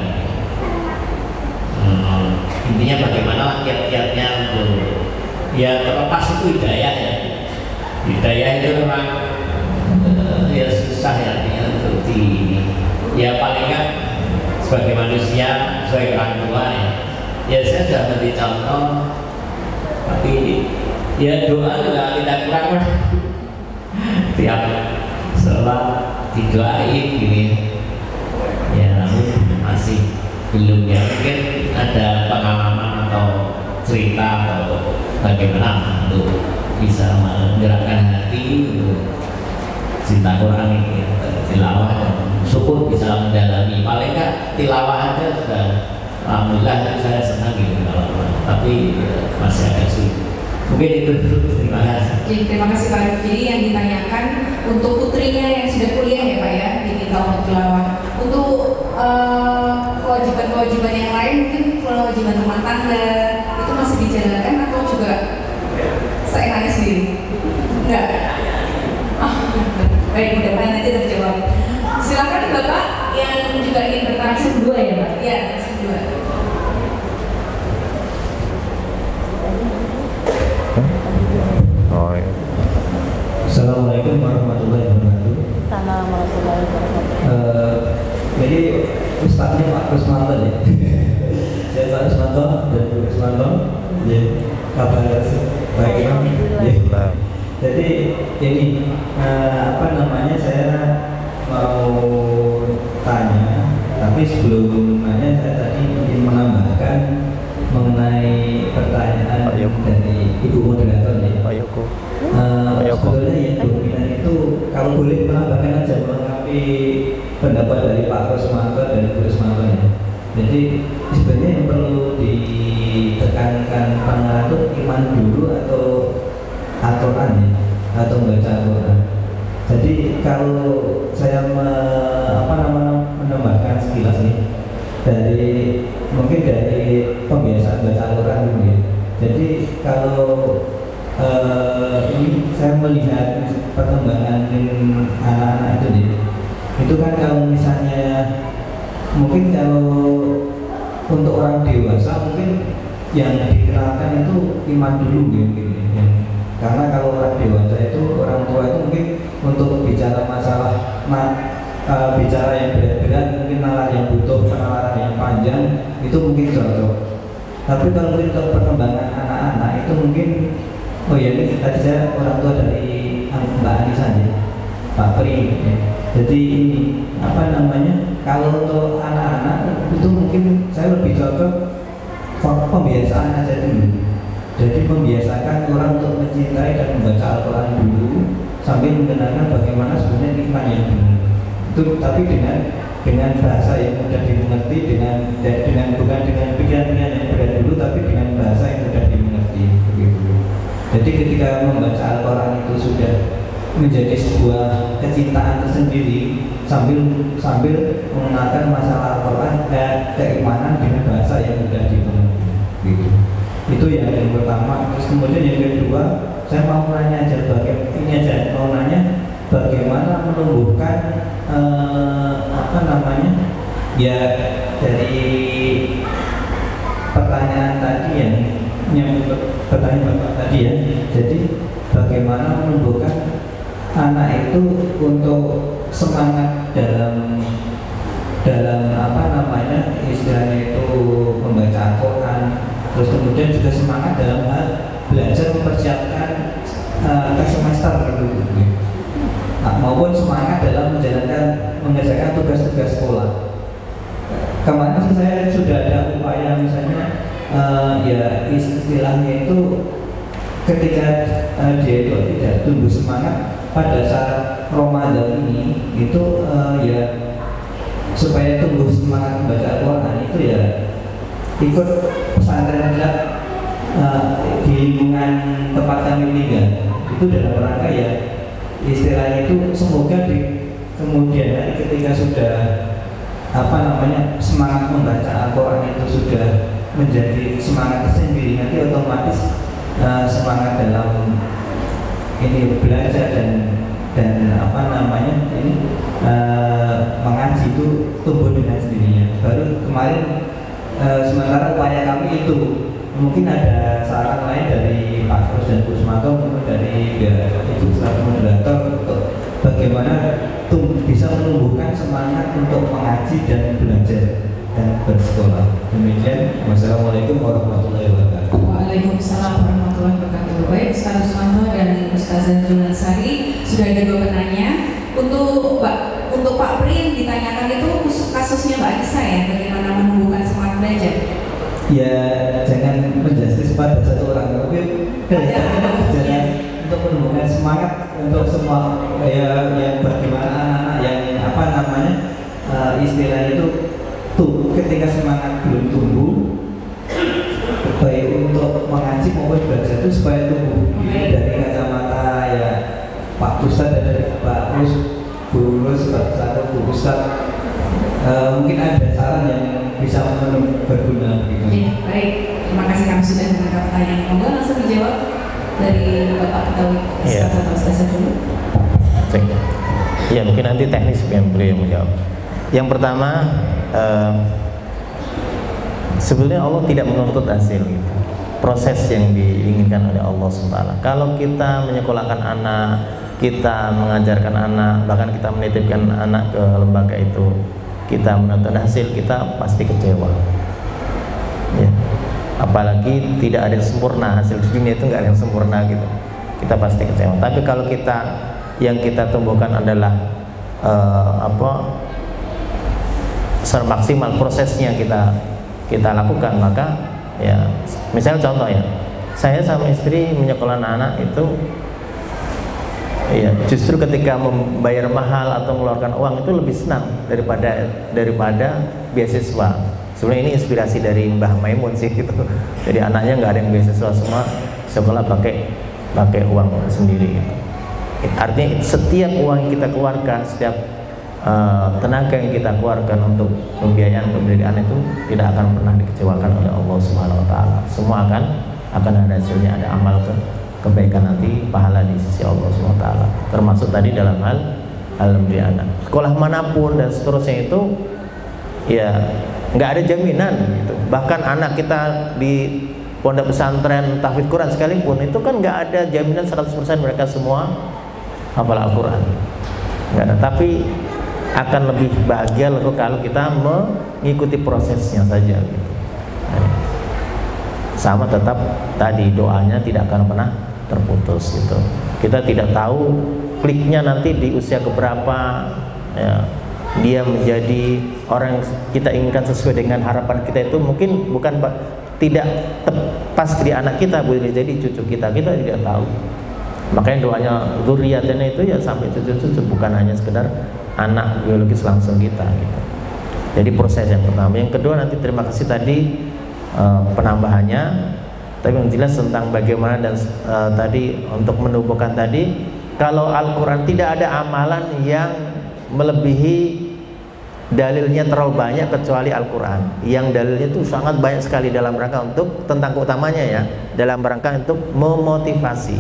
Intinya bagaimana kiat-kiatnya untuk ya terlepas itu hidayah ya. Hidayah itu memang ya susah ya artinya untuk ya paling kan sebagai manusia, sebagai orang tua ya saya sudah beri contoh, tapi ya doa juga tidak kurang tiap sholat didoain gini ya, namun masih belum ya. Mungkin ada pengalaman atau cerita atau bagaimana untuk bisa menggerakkan hati untuk cinta Quran ini, tilawah dan syukur bisa mendalami. Paling nggak tilawah aja sudah alhamdulillah saya senang gitu kalau, tapi masih agak sulit. Mungkin itu. Terima kasih. Jadi, terima kasih Pak Arif. Jadi yang ditanyakan untuk putrinya yang sudah kuliah ya Pak ya, diminta untuk tilawah. Untuk kewajiban-kewajiban yang lain, mungkin kewajiban rumah tangga itu masih dijalankan atau juga seenaknya sendiri? Enggak. Baik, mudah-mudahan nanti terjawab. Silakan Bapak yang juga ingin bertanya. Langsung dua ya Pak? Iya, langsung dua. Oh, iya. Assalamualaikum warahmatullahi wabarakatuh. Assalamualaikum warahmatullahi wabarakatuh. Jadi Ustaznya Pak Kusmanto ya. Saya Pak Kusmanto dan Bu Kusmanto. Ya, kabar baik ya. Jadi ini saya mau tanya, tapi sebelum nanya saya tadi ingin menambahkan mengenai pertanyaan dari Ibu Moderator ya. Sebetulnya yang dominan itu kalau boleh menambahkan aja melengkapi pendapat dari Pak Kusmanto dan Bu Kusmanto ya. Jadi sebenarnya yang perlu ditekankan pendengar itu iman dulu atau Al-Quran ya, atau membaca Al-Quran. Jadi kalau saya menambahkan sekilas nih mungkin dari pembiasaan baca Al-Quran ya. Jadi kalau ini saya melihat perkembangan anak-anak itu nih, itu kan kalau misalnya mungkin kalau untuk orang dewasa mungkin yang dikenalkan itu iman dulu mungkin ya. Karena kalau orang dewasa itu orang tua itu mungkin untuk bicara masalah bicara yang berat-berat, mungkin nalar yang butuh penalaran yang panjang itu mungkin cocok. Tapi kalau untuk perkembangan anak-anak itu mungkin ini tadi saya orang tua dari Mbak Anissa ya, Pak Pri ya. Jadi ini kalau untuk anak-anak itu mungkin saya lebih cocok pembiasaan aja dulu. Jadi membiasakan orang untuk mencintai dan membaca Al-Quran dulu sambil mengenalkan bagaimana sebenarnya iman yang benar. Itu tapi dengan bahasa yang mudah dimengerti, dengan bukan dengan pikiran-pikiran yang berat dulu, tapi dengan bahasa yang mudah dimengerti. Begitu. Jadi ketika membaca Al-Quran itu sudah menjadi sebuah kecintaan tersendiri sambil mengenalkan masalah Al-Quran dan keimanan dengan bahasa yang mudah dimengerti. Gitu. Itu yang pertama. Terus kemudian yang kedua, saya mau nanya aja bagaimana menumbuhkan ya dari pertanyaan tadi yang pertanyaan Bapak tadi ya. Jadi bagaimana menumbuhkan anak itu untuk semangat dalam istilahnya itu membaca Al-Quran. Terus kemudian juga semangat dalam hal belajar mempersiapkan ke semester gitu. Maupun semangat dalam mengerjakan tugas-tugas sekolah. Kemarin sih saya sudah ada upaya misalnya ya istilahnya itu ketika dia itu tidak tumbuh semangat pada saat Ramadan ini itu ya supaya tumbuh semangat membaca Al-Quran itu ya ikut pesantren di lingkungan tempat kami tinggal. Itu dalam rangka ya istilahnya itu semoga di kemudian hari ketika sudah semangat membaca Al-Quran itu sudah menjadi semangat tersendiri, nanti otomatis semangat dalam ini belajar dan mengaji itu tumbuh dengan sendirinya. Baru kemarin sementara upaya kami itu mungkin ada saran lain dari Pak Kus dan Bu Sumanto, mungkin dari Ibu selaku moderator untuk bagaimana bisa menumbuhkan semangat untuk mengaji dan belajar dan bersekolah. Demikian, wassalamualaikum warahmatullahi wabarakatuh. Waalaikumsalam warahmatullahi wabarakatuh. Baik, Ustaz Sumanto dan Ustazah Junansari sudah ada 2 penanya. Untuk Pak Prin ditanyakan itu kasusnya Mbak Anissa ya, bagaimana menumbuhkan semangat belajar? Ya jangan menjustis pada satu orang, tapi jangan untuk menumbuhkan semangat untuk semua yang bagaimana anak-anak yang istilah itu ketika semangat belum tumbuh baik untuk mengaji maupun belajar itu supaya tumbuh. Dari kacamata ya Pak Ustadz dan dari Pak Kus, Bu Ustadz mungkin ada saran yang bisa berguna begitu. Oke, baik. Terima kasih kami sudah menangkap pertanyaan. Monggo langsung dijawab dari Bapak Ketawi atau Ustazah dulu. Ya mungkin nanti teknis yang beliau menjawab. Yang pertama, sebenarnya Allah tidak menuntut hasil gitu. Proses yang diinginkan oleh Allah SWT. Kalau kita menyekolahkan anak, kita mengajarkan anak, bahkan kita menitipkan anak ke lembaga itu, kita menuntut hasil, kita pasti kecewa ya. Apalagi tidak ada yang sempurna, hasil di dunia itu nggak ada yang sempurna gitu, kita pasti kecewa. Tapi kalau yang kita tumbuhkan adalah semaksimal prosesnya kita lakukan, maka ya misalnya contoh ya, saya sama istri menyekolahkan anak itu ya justru ketika membayar mahal atau mengeluarkan uang itu lebih senang daripada beasiswa. Sebenarnya ini inspirasi dari Mbah Maimun sih gitu. Jadi anaknya nggak ada yang beasiswa, semua sekolah pakai uang sendiri gitu. Artinya setiap uang yang kita keluarkan, setiap tenaga yang kita keluarkan untuk pembiayaan pendidikan itu tidak akan pernah dikecewakan oleh Allah Subhanahu Wa Taala. Semua akan ada hasilnya, ada amal kebaikan nanti, pahala di sisi Allah Subhanahu Wa Taala. Termasuk tadi dalam hal mendidik anak. Sekolah manapun dan seterusnya itu ya nggak ada jaminan gitu. Bahkan anak kita di pondok pesantren tahfidz Quran sekalipun itu kan nggak ada jaminan 100% mereka semua hafal Al-Quran. Nggak ada. Tapi akan lebih bahagia kalau kita mengikuti prosesnya saja gitu. Sama tetap tadi doanya tidak akan pernah terputus gitu. Kita tidak tahu kliknya nanti di usia keberapa ya, dia menjadi orang yang kita inginkan sesuai dengan harapan kita itu mungkin bukan tidak pas di anak kita, boleh jadi cucu kita tidak tahu. Makanya doanya dzurriyyatan itu ya sampai cucu-cucu, bukan hanya sekedar anak biologis langsung kita gitu. Jadi proses yang pertama. Yang kedua nanti terima kasih tadi penambahannya, tapi yang jelas tentang bagaimana dan tadi untuk menumbuhkan tadi, kalau Al-Quran tidak ada amalan yang melebihi dalilnya terlalu banyak kecuali Al-Quran. Yang dalilnya itu sangat banyak sekali dalam rangka untuk tentang keutamanya ya, dalam rangka untuk memotivasi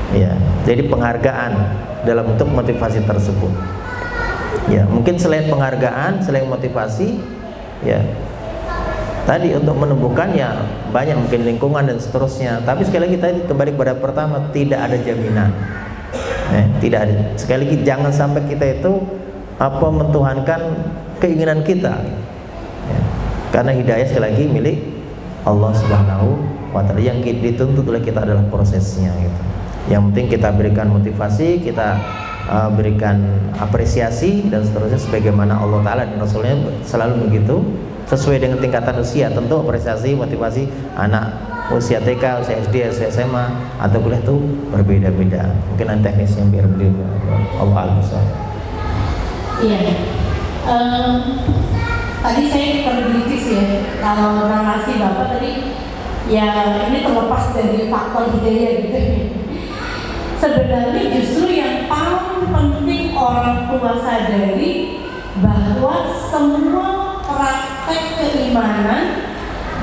ya, jadi penghargaan dalam bentuk motivasi tersebut ya. Mungkin selain penghargaan, selain motivasi ya, tadi untuk menumbuhkan ya banyak, mungkin lingkungan dan seterusnya. Tapi sekali lagi tadi kembali kepada pertama, tidak ada jaminan tidak ada. Sekali lagi jangan sampai kita itu mentuhankan keinginan kita ya. Karena hidayah sekali lagi milik Allah Subhanahu wa ta'ala. Yang dituntut oleh kita adalah prosesnya gitu. Yang penting kita berikan motivasi, kita berikan apresiasi dan seterusnya sebagaimana Allah Ta'ala dan Rasulnya selalu begitu, sesuai dengan tingkatan usia. Tentu apresiasi, motivasi anak usia TK, usia SD, usia SMA atau kuliah itu berbeda-beda. Mungkin teknisnya biar beliau Allah Al-Musawwir. Iya, tadi saya tergelitik ya, kalau narasi Bapak tadi ya ini terlepas dari faktor hidayah gitu. Sebenarnya justru yang paling penting orang tua sadari bahwa semua praktek keimanan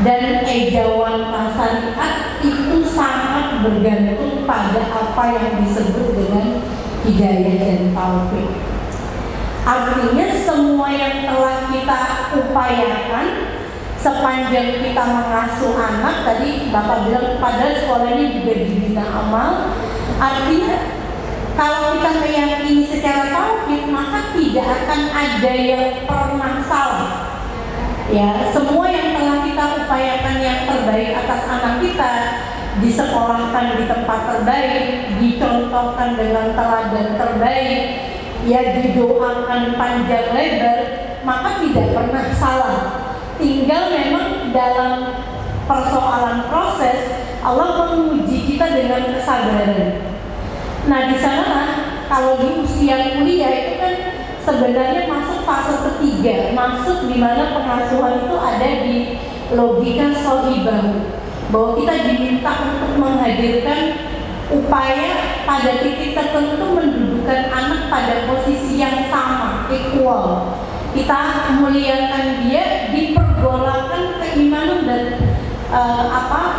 dan ejawan syariat itu sangat bergantung pada apa yang disebut dengan hidayah dan taufik. Artinya semua yang telah kita upayakan sepanjang kita mengasuh anak, tadi Bapak bilang pada sekolahnya juga dibina amal. Artinya kalau kita meyakini secara tauhid, maka tidak akan ada yang pernah salah. Ya, semua yang telah kita upayakan yang terbaik atas anak kita, disekolahkan di tempat terbaik, dicontohkan dengan teladan terbaik, ya didoakan panjang lebar, maka tidak pernah salah. Tinggal memang dalam persoalan proses Allah menguji kita dengan kesabaran. Nah di sana kalau di usia kuliah itu kan sebenarnya masuk fase ketiga, masuk di mana pengasuhan itu ada di logika sohibah, bahwa kita diminta untuk menghadirkan upaya pada titik tertentu mendudukan anak pada posisi yang sama, equal. Kita muliakan dia, dipergolakan keimanan dan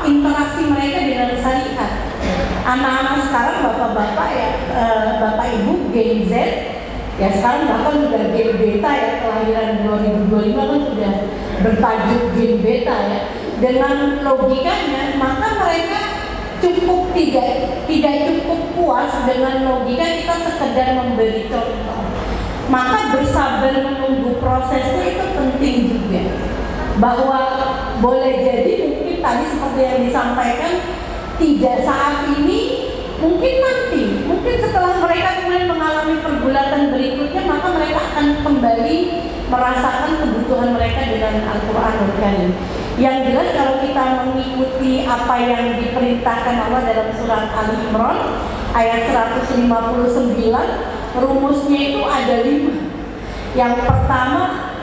interaksi mereka dengan syariat. Anak-anak sekarang, bapak-bapak ya, bapak ibu Gen Z ya, sekarang bahkan sudah Gen Beta ya, kelahiran 2025 kan sudah bertajuk Gen Beta ya. Dengan logikanya maka mereka cukup tidak cukup puas dengan logika kita sekedar memberi contoh. Maka bersabar menunggu prosesnya itu penting juga. Bahwa boleh jadi mungkin tadi seperti yang disampaikan, tidak saat ini, mungkin nanti, mungkin setelah mereka kemudian mengalami pergulatan berikutnya, maka mereka akan kembali merasakan kebutuhan mereka dengan Al-Quranul Karim. Yang jelas kalau kita mengikuti apa yang diperintahkan Allah dalam surat Ali Imran ayat 159, rumusnya itu ada 5. Yang pertama,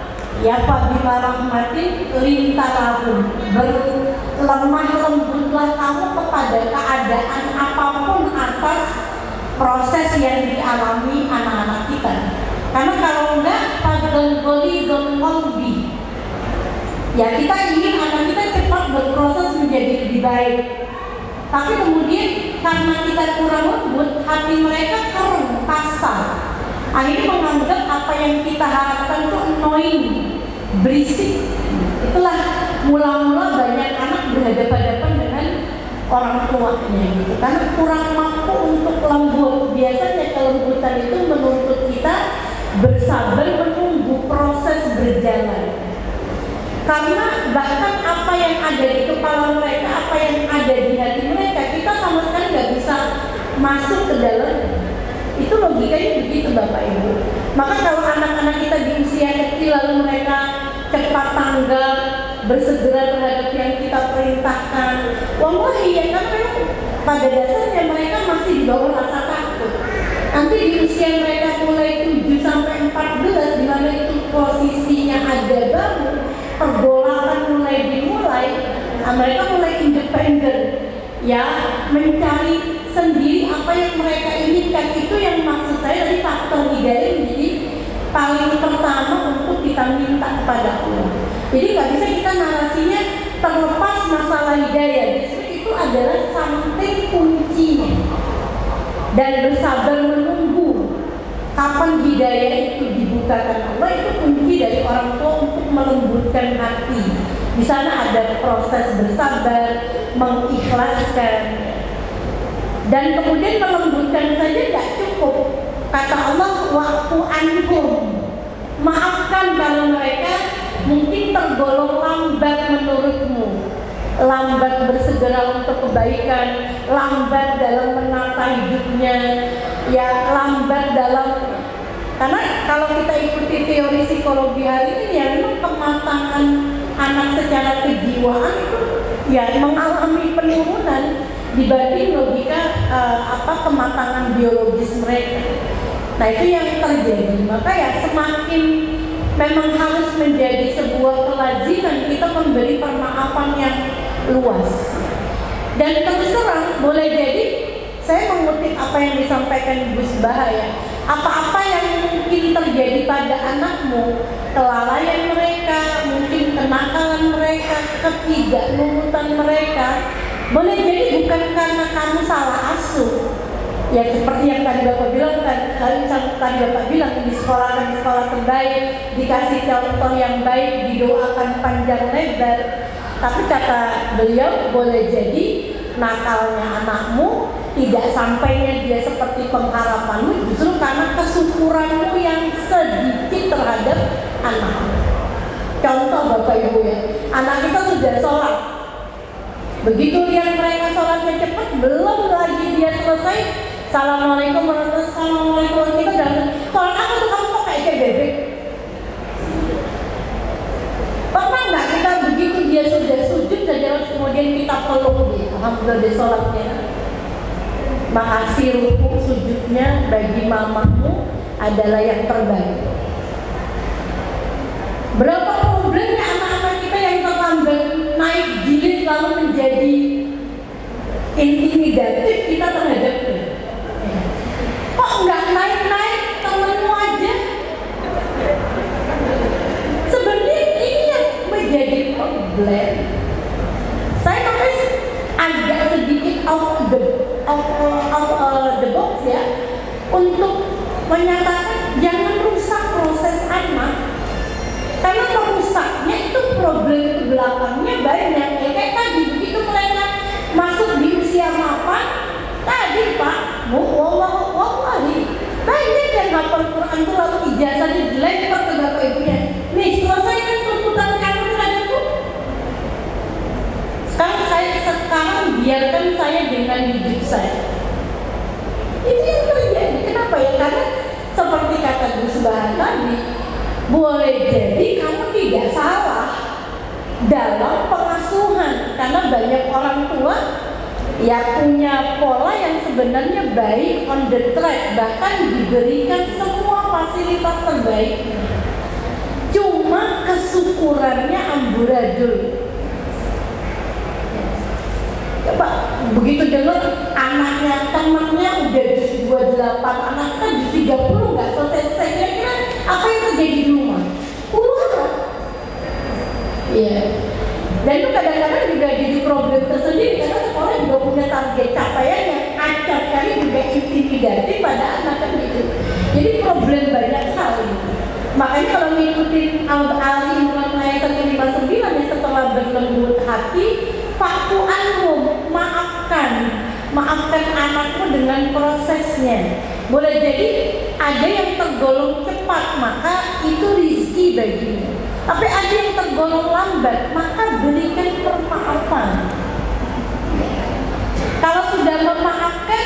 ya fabima rahmatin lintarahum, berlemah lembutlah kamu kepada keadaan apapun atas proses yang dialami anak-anak kita. Karena kalau enggak, fadlan ghalidul qalbi, ya kita ingin anak kita cepat berproses menjadi lebih baik, tapi kemudian karena kita kurang lembut, hati mereka kering, kasar, akhirnya menganggap apa yang kita harapkan itu annoying, berisik. Itulah mula-mula banyak anak berhadapan-hadapan dengan orang tuanya gitu, karena kurang mampu untuk lembut. Biasanya kelembutan itu menuntut kita bersabar menunggu proses berjalan. Karena bahkan apa yang ada di kepala mereka, apa yang ada di hati mereka, kita sama sekali nggak bisa masuk ke dalam. Itu logikanya begitu Bapak Ibu. Maka kalau anak-anak kita di usia kecil lalu mereka cepat tanggap, bersegera terhadap yang kita perintahkan. Wallahi ya, karena memang pada dasarnya mereka masih di bawah rasa takut. Nanti di usia mereka mulai 7 sampai 14, di mana itu posisinya ada baru, pergolakan mulai dimulai, mereka mulai independen, ya, mencari sendiri apa yang mereka inginkan. Itu yang maksud saya tadi, faktor hidayah menjadi paling pertama untuk kita minta kepada Allah. Jadi nggak bisa kita narasinya terlepas masalah hidayah. Justru itu adalah something kuncinya. Dan bersabar menunggu kapan hidayah itu dibukakan Allah, itu kunci dari orang tua untuk melembutkan hati. Di sana ada proses bersabar, mengikhlaskan, dan kemudian melembutkan saja tidak cukup. Kata Allah, wa'fu anhum, maafkan kalau mereka mungkin tergolong lambat menurutmu, lambat bersegera untuk kebaikan, lambat dalam menata hidupnya, ya lambat dalam, karena kalau kita ikuti teori psikologi hari ini ya memang kematangan anak secara kejiwaan itu ya mengalami penurunan dibanding logika kematangan biologis mereka. Nah itu yang terjadi. Maka ya semakin memang harus menjadi sebuah kelaziman kita memberi permaafan yang luas. Dan terus terang boleh jadi saya mengutip apa yang disampaikan Gus Bahaya, apa-apa yang mungkin terjadi pada anakmu, kelalaian mereka, mungkin kenakalan mereka, ketidaknurutan mereka, boleh jadi bukan karena kamu salah asuh. Ya seperti yang tadi Bapak bilang, di sekolah terbaik, dikasih contoh yang baik, didoakan panjang lebar. Tapi kata beliau, boleh jadi nakalnya anakmu, tidak sampainya dia seperti pengharapanmu, justru karena kesyukuranmu yang sedikit terhadap anakmu. Contoh Bapak Ibu ya, anak kita sudah sholat, begitu lihat mereka sholatnya cepat, belum lagi dia selesai, Assalamualaikum warahmatullahi wabarakatuh, kita udah sholat apa tuh, kamu kok kayak bebek? Pernah nggak kita begitu dia sudah sujud saja kemudian kita peluk dia, alhamdulillah dia sholatnya, makasih rukuk sujudnya bagi mamamu adalah yang terbaik. Berapa problemnya anak-anak kita yang terlambat naik jilid lalu menjadi intimidatif kita terhadapnya. Kok nggak naik-naik temenmu aja? Sebenarnya ini yang menjadi problem. Saya sampai agak sedikit out the box ya, untuk menyatakan jangan rusak proses anak, karena merusaknya itu problem ke belakangnya banyak. Ya kayak tadi, begitu mereka masuk di usia mapan tadi Pak, wallahi banyak yang hafal Quran tuh lalu ijazahnya dilempar ke bapak ibunya, nih selesaikan tuntutan kamu terhadapku. Sekarang biarkan saya dengan hidup saya. Itu yang terjadi. Kenapa ya? Karena seperti kata Gus Bahan tadi, boleh jadi kamu tidak salah dalam pengasuhan, karena banyak orang tua ya punya pola yang sebenarnya baik, on the track, bahkan diberikan semua fasilitas terbaik, cuma kesyukurannya amburadul. Coba begitu dengar anaknya temannya udah jus 28, anaknya jus 30 nggak selesai, kira-kira apa yang terjadi di rumah? Huru-hara. Iya. Dan itu kadang-kadang juga jadi problem tersendiri, karena sekolah juga punya target capaian yang acap kali juga intimidatif pada anak kan gitu. Jadi problem banyak sekali. Makanya kalau ngikutin Ali Imran ayat 159 ya, setelah berlembut hati, fakku anhum, maafkan anakmu dengan prosesnya. Boleh jadi ada yang tergolong cepat, maka itu rezeki baginya. Tapi ada yang tergolong lambat, maka berikan permaafan. Kalau sudah memaafkan,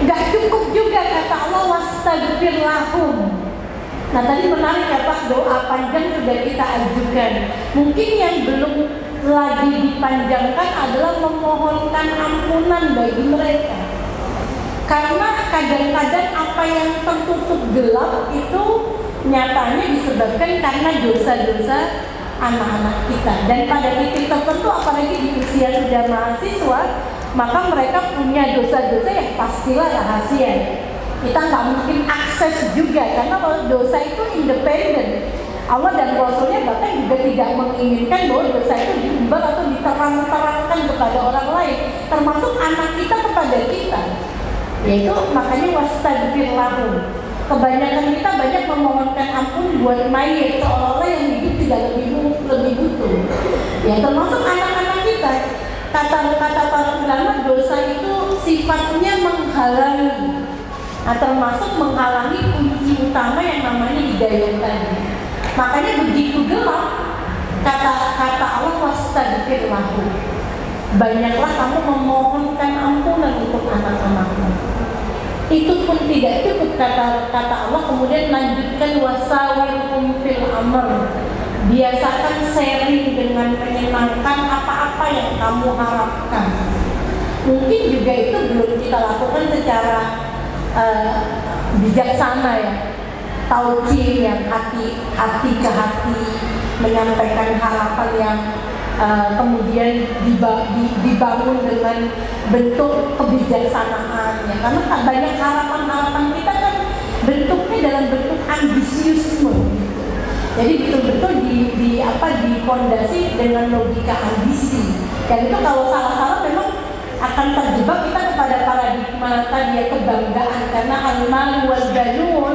nggak cukup juga kata Allah, wastaghfir lahum. Nah tadi menarik ya Pak, doa panjang sudah kita ajukan. Mungkin yang belum lagi dipanjangkan adalah memohonkan ampunan bagi mereka. Karena kadang-kadang apa yang tertutup gelap itu nyatanya disebabkan karena dosa-dosa anak-anak kita. Dan pada titik tertentu, apalagi di usia sudah mahasiswa, maka mereka punya dosa-dosa yang pastilah rahasia. Kita nggak mungkin akses juga, karena dosa itu independen. Allah dan Rasulnya bahkan juga tidak menginginkan bahwa dosa itu diumbar atau diterang-terangkan kepada orang lain, termasuk anak kita kepada kita. Yaitu makanya wastagfir lahum. Kebanyakan kita banyak memohonkan ampun buat mayit, seolah-olah yang hidup tidak lebih butuh. Ya termasuk anak-anak kita. Kata-kata para ulama, dosa itu sifatnya menghalangi. Nah, termasuk menghalangi kunci utama yang namanya hidayah tadi. Makanya begitu gelap, kata Allah wastagfir lahum. Banyaklah kamu memohonkan ampunan untuk anak-anakmu. Itu pun tidak cukup, kata Allah, kemudian lanjutkan wasawirhum fil amr. Biasakan sharing dengan menyenangkan apa-apa yang kamu harapkan. Mungkin juga itu belum kita lakukan secara bijaksana ya. Tauci yang hati ke hati, menyampaikan harapan yang kemudian dibangun dengan bentuk kebijaksanaan ya. Karena banyak harapan-harapan kita kan bentuknya dalam bentuk ambisiusme gitu. Jadi betul-betul dipondasi dengan logika ambisi. Dan itu kalau salah-salah memang akan terjebak kita kepada paradigma tadi ya, kebanggaan. Karena al-mal wal banun,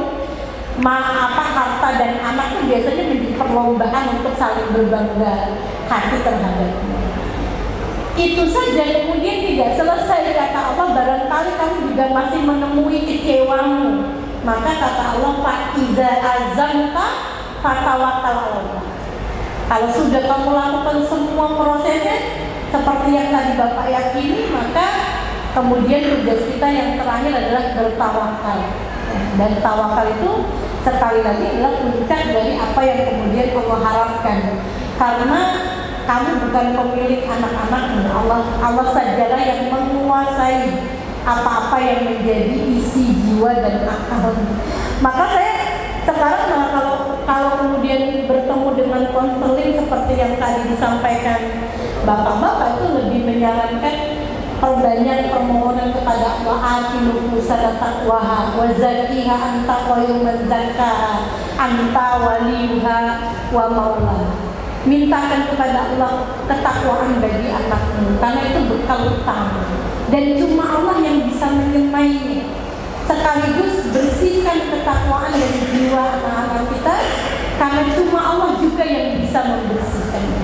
harta dan anak itu biasanya menjadi perlombaan untuk saling berbangga hati terhadapnya. Itu saja kemudian tidak selesai, kata Allah, barangkali kamu juga masih menemui kecewamu, maka kata Allah, fa'iza azamta fatawakkal 'alallah. Kalau sudah kamu lakukan semua prosesnya seperti yang tadi Bapak yakini, maka kemudian tugas kita yang terakhir adalah bertawakal. Dan tawakal itu sekali lagi adalah puncak dari apa yang kemudian Allah harapkan. Karena kamu bukan pemilik anak-anakmu, Allah sajalah yang menguasai apa-apa yang menjadi isi jiwa dan akal. Maka saya sekarang kalau kemudian bertemu dengan konseling seperti yang tadi disampaikan bapak-bapak, itu lebih menyarankan perbanyak permohonan kepada Allah, atilu nufusana taqwaha wa zakkiha anta khairu man zakkaha anta waliyuha wa maulaha. Mintakan kepada Allah ketakwaan bagi anakmu, karena itu bekal utama dan cuma Allah yang bisa menyemainya. Sekaligus bersihkan ketakwaan dari jiwa anak-anak kita, karena cuma Allah juga yang bisa membersihkannya.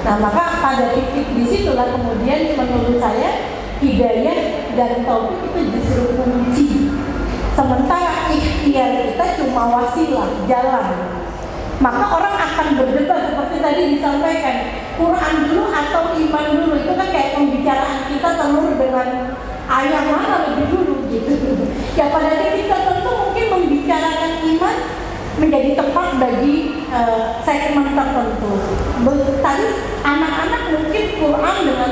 Nah, maka pada titik disitulah kemudian menurut saya hidayah dan taufik itu justru kunci. Sementara ikhtiar kita cuma wasilah, jalan. Maka orang akan berdebat seperti tadi disampaikan, Quran dulu atau iman dulu. Itu kan kayak pembicaraan kita telur dengan ayam mana lebih dulu gitu. Ya pada titik tertentu mungkin membicarakan iman menjadi tepat bagi segmen tertentu. Tadi anak-anak mungkin Quran dengan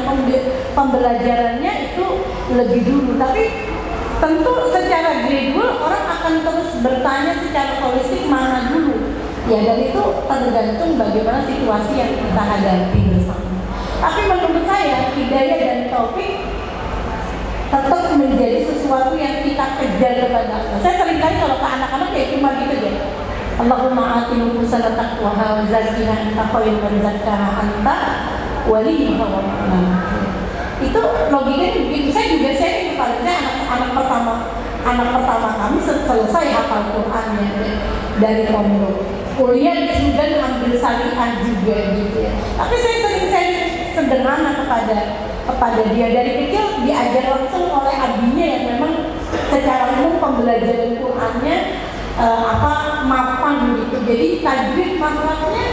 pembelajarannya itu lebih dulu, tapi tentu secara gradual orang akan terus bertanya secara holistik mana dulu. Ya, dan itu tergantung bagaimana situasi yang kita hadapi bersama. Tapi menurut saya hidayah dan taufik tetap menjadi sesuatu yang kita kejar kepada Allah. Saya seringkali kalau ke anak-anak ya cuma gitu ya. Allahumma ati nufusana taqwaha wa zakkiha anta khairu man zakkaha anta waliyuha wa maulaha. Itu logikanya begitu. Saya juga sharing kepada anak pertama kami selesai hafal Quran ya, dari pondok. Kuliah di Sudan ambil syariah juga gitu ya. Tapi saya sering sederhana kepada dia, dari kecil diajar langsung oleh abinya yang memang secara umum pembelajaran Qurannya mapan gitu. Jadi tajwid maknanya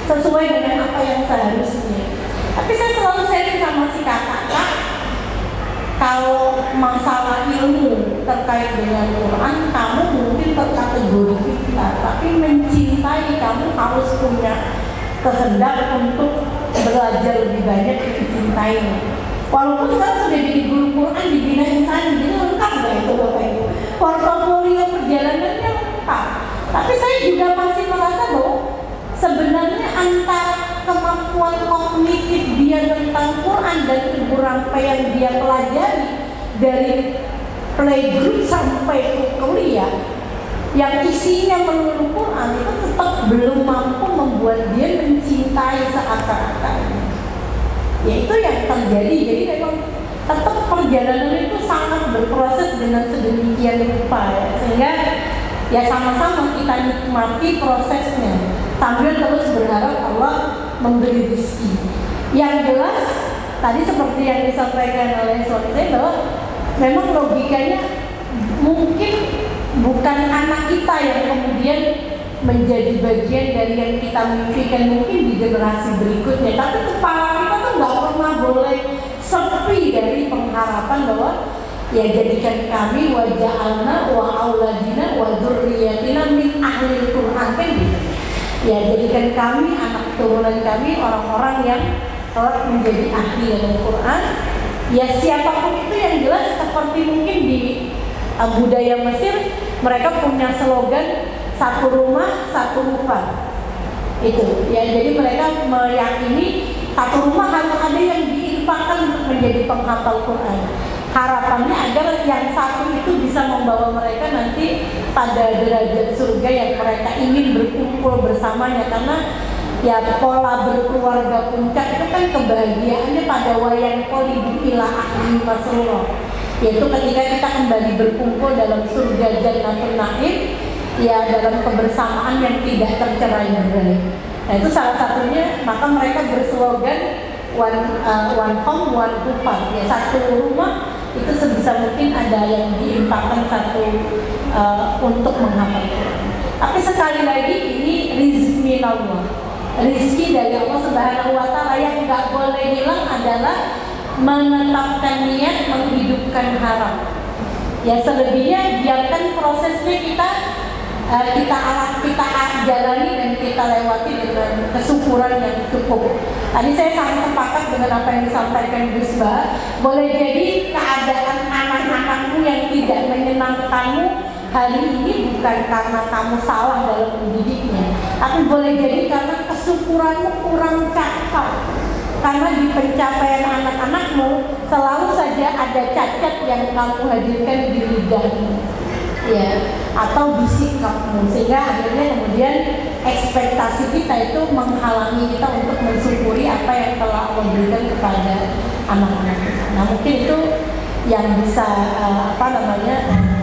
sesuai dengan apa yang seharusnya. Tapi saya selalu sharing sama si kakak, kalau masalah ilmu terkait dengan Quran, kamu mungkin terkategori pintar, tapi mencintai kamu harus punya kehendak untuk belajar lebih banyak mencintainya. Walaupun sekarang sudah jadi guru Quran dibina insan, jadi lengkap nggak itu Bapak Ibu? Portofolio perjalanannya lengkap. Tapi saya juga masih merasa bahwa sebenarnya antara kemampuan kognitif dia tentang Quran dan apa yang dia pelajari dari playgroup sampai ke kuliah yang isinya melulu Quran itu tetap belum mampu membuat dia mencintai seakar-akarnya. Ya itu yang terjadi. Jadi memang tetap perjalanan itu sangat berproses dengan sedemikian rupa ya. Sehingga ya sama-sama kita nikmati prosesnya sambil terus berharap Allah memberi rezeki. Yang jelas tadi seperti yang disampaikan oleh suami saya bahwa memang logikanya mungkin bukan anak kita yang kemudian menjadi bagian dari yang kita mimpikan mungkin di generasi berikutnya, tapi kepala kita tuh nggak pernah boleh sepi dari pengharapan bahwa ya jadikan kami wa ja'alna wa auladina wa dzurriyyatina min ahlil Qur'an, kan gitu. Ya jadikan kami anak turunan kami orang-orang yang telah menjadi ahli dalam Quran. Ya siapapun itu yang jelas seperti mungkin di budaya Mesir mereka punya slogan satu rumah satu mufad itu ya, jadi mereka meyakini satu rumah harus ada yang diinfakkan untuk menjadi penghafal Quran. Harapannya agar yang satu itu bisa membawa mereka nanti pada derajat surga yang mereka ingin berkumpul bersamanya, karena ya pola berkeluarga puncak itu kan kebahagiaannya pada wayang qolibu ila ahli masrur, yaitu ketika kita kembali berkumpul dalam surga Jannatul Na'im, ya dalam kebersamaan yang tidak tercerai-berai. Nah itu salah satunya, maka mereka berslogan one home one hufad, ya satu rumah itu sebisa mungkin ada yang diimpakkan satu untuk menghafal Quran. Tapi sekali lagi ini rizki Allah, rizki dari Allah Subhanahu Wa Taala yang nggak boleh hilang adalah menetapkan niat menghidupkan harap. Ya selebihnya biarkan prosesnya kita jalani dan kita lewati dengan kesyukuran yang cukup. Tadi saya sangat sepakat dengan apa yang disampaikan Gus Ba. Boleh jadi keadaan anak-anakmu yang tidak menyenangkanmu hari ini bukan karena kamu salah dalam mendidiknya, tapi boleh jadi karena kesyukuranmu kurang cakap. Karena di pencapaian anak-anakmu selalu saja ada cacat yang kamu hadirkan di lidahmu, ya, atau di sikapmu, sehingga akhirnya kemudian ekspektasi kita itu menghalangi kita untuk mensyukuri apa yang telah Allah berikan kepada anak-anak kita. Nah mungkin itu yang bisa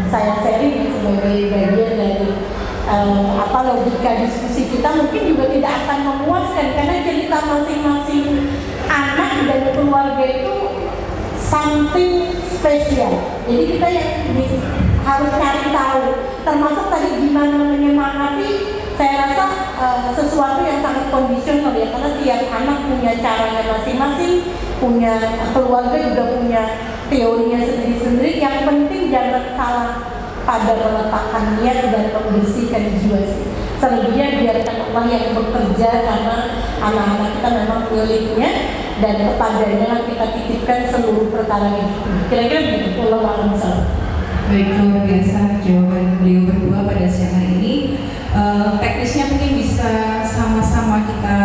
saya sharing sebagai bagian dari logika diskusi kita. Mungkin juga tidak akan memuaskan karena cerita masing-masing anak dan keluarga itu something spesial. Jadi kita yang harus cari tahu, termasuk tadi gimana menyemangati. Saya rasa sesuatu yang sangat kondisional ya, karena tiap anak punya caranya masing-masing, punya keluarga juga punya teorinya sendiri-sendiri. Yang penting jangan salah pada meletakkan niat dan membersihkan jiwa sih. Selebihnya biarkan Allah yang bekerja, karena anak-anak kita memang miliknya dan kepadanya kita titipkan seluruh perkara ini. Kira-kira begitu. Allah alam. Baik, luar biasa jawaban beliau berdua pada siang hari ini. Teknisnya mungkin bisa sama-sama kita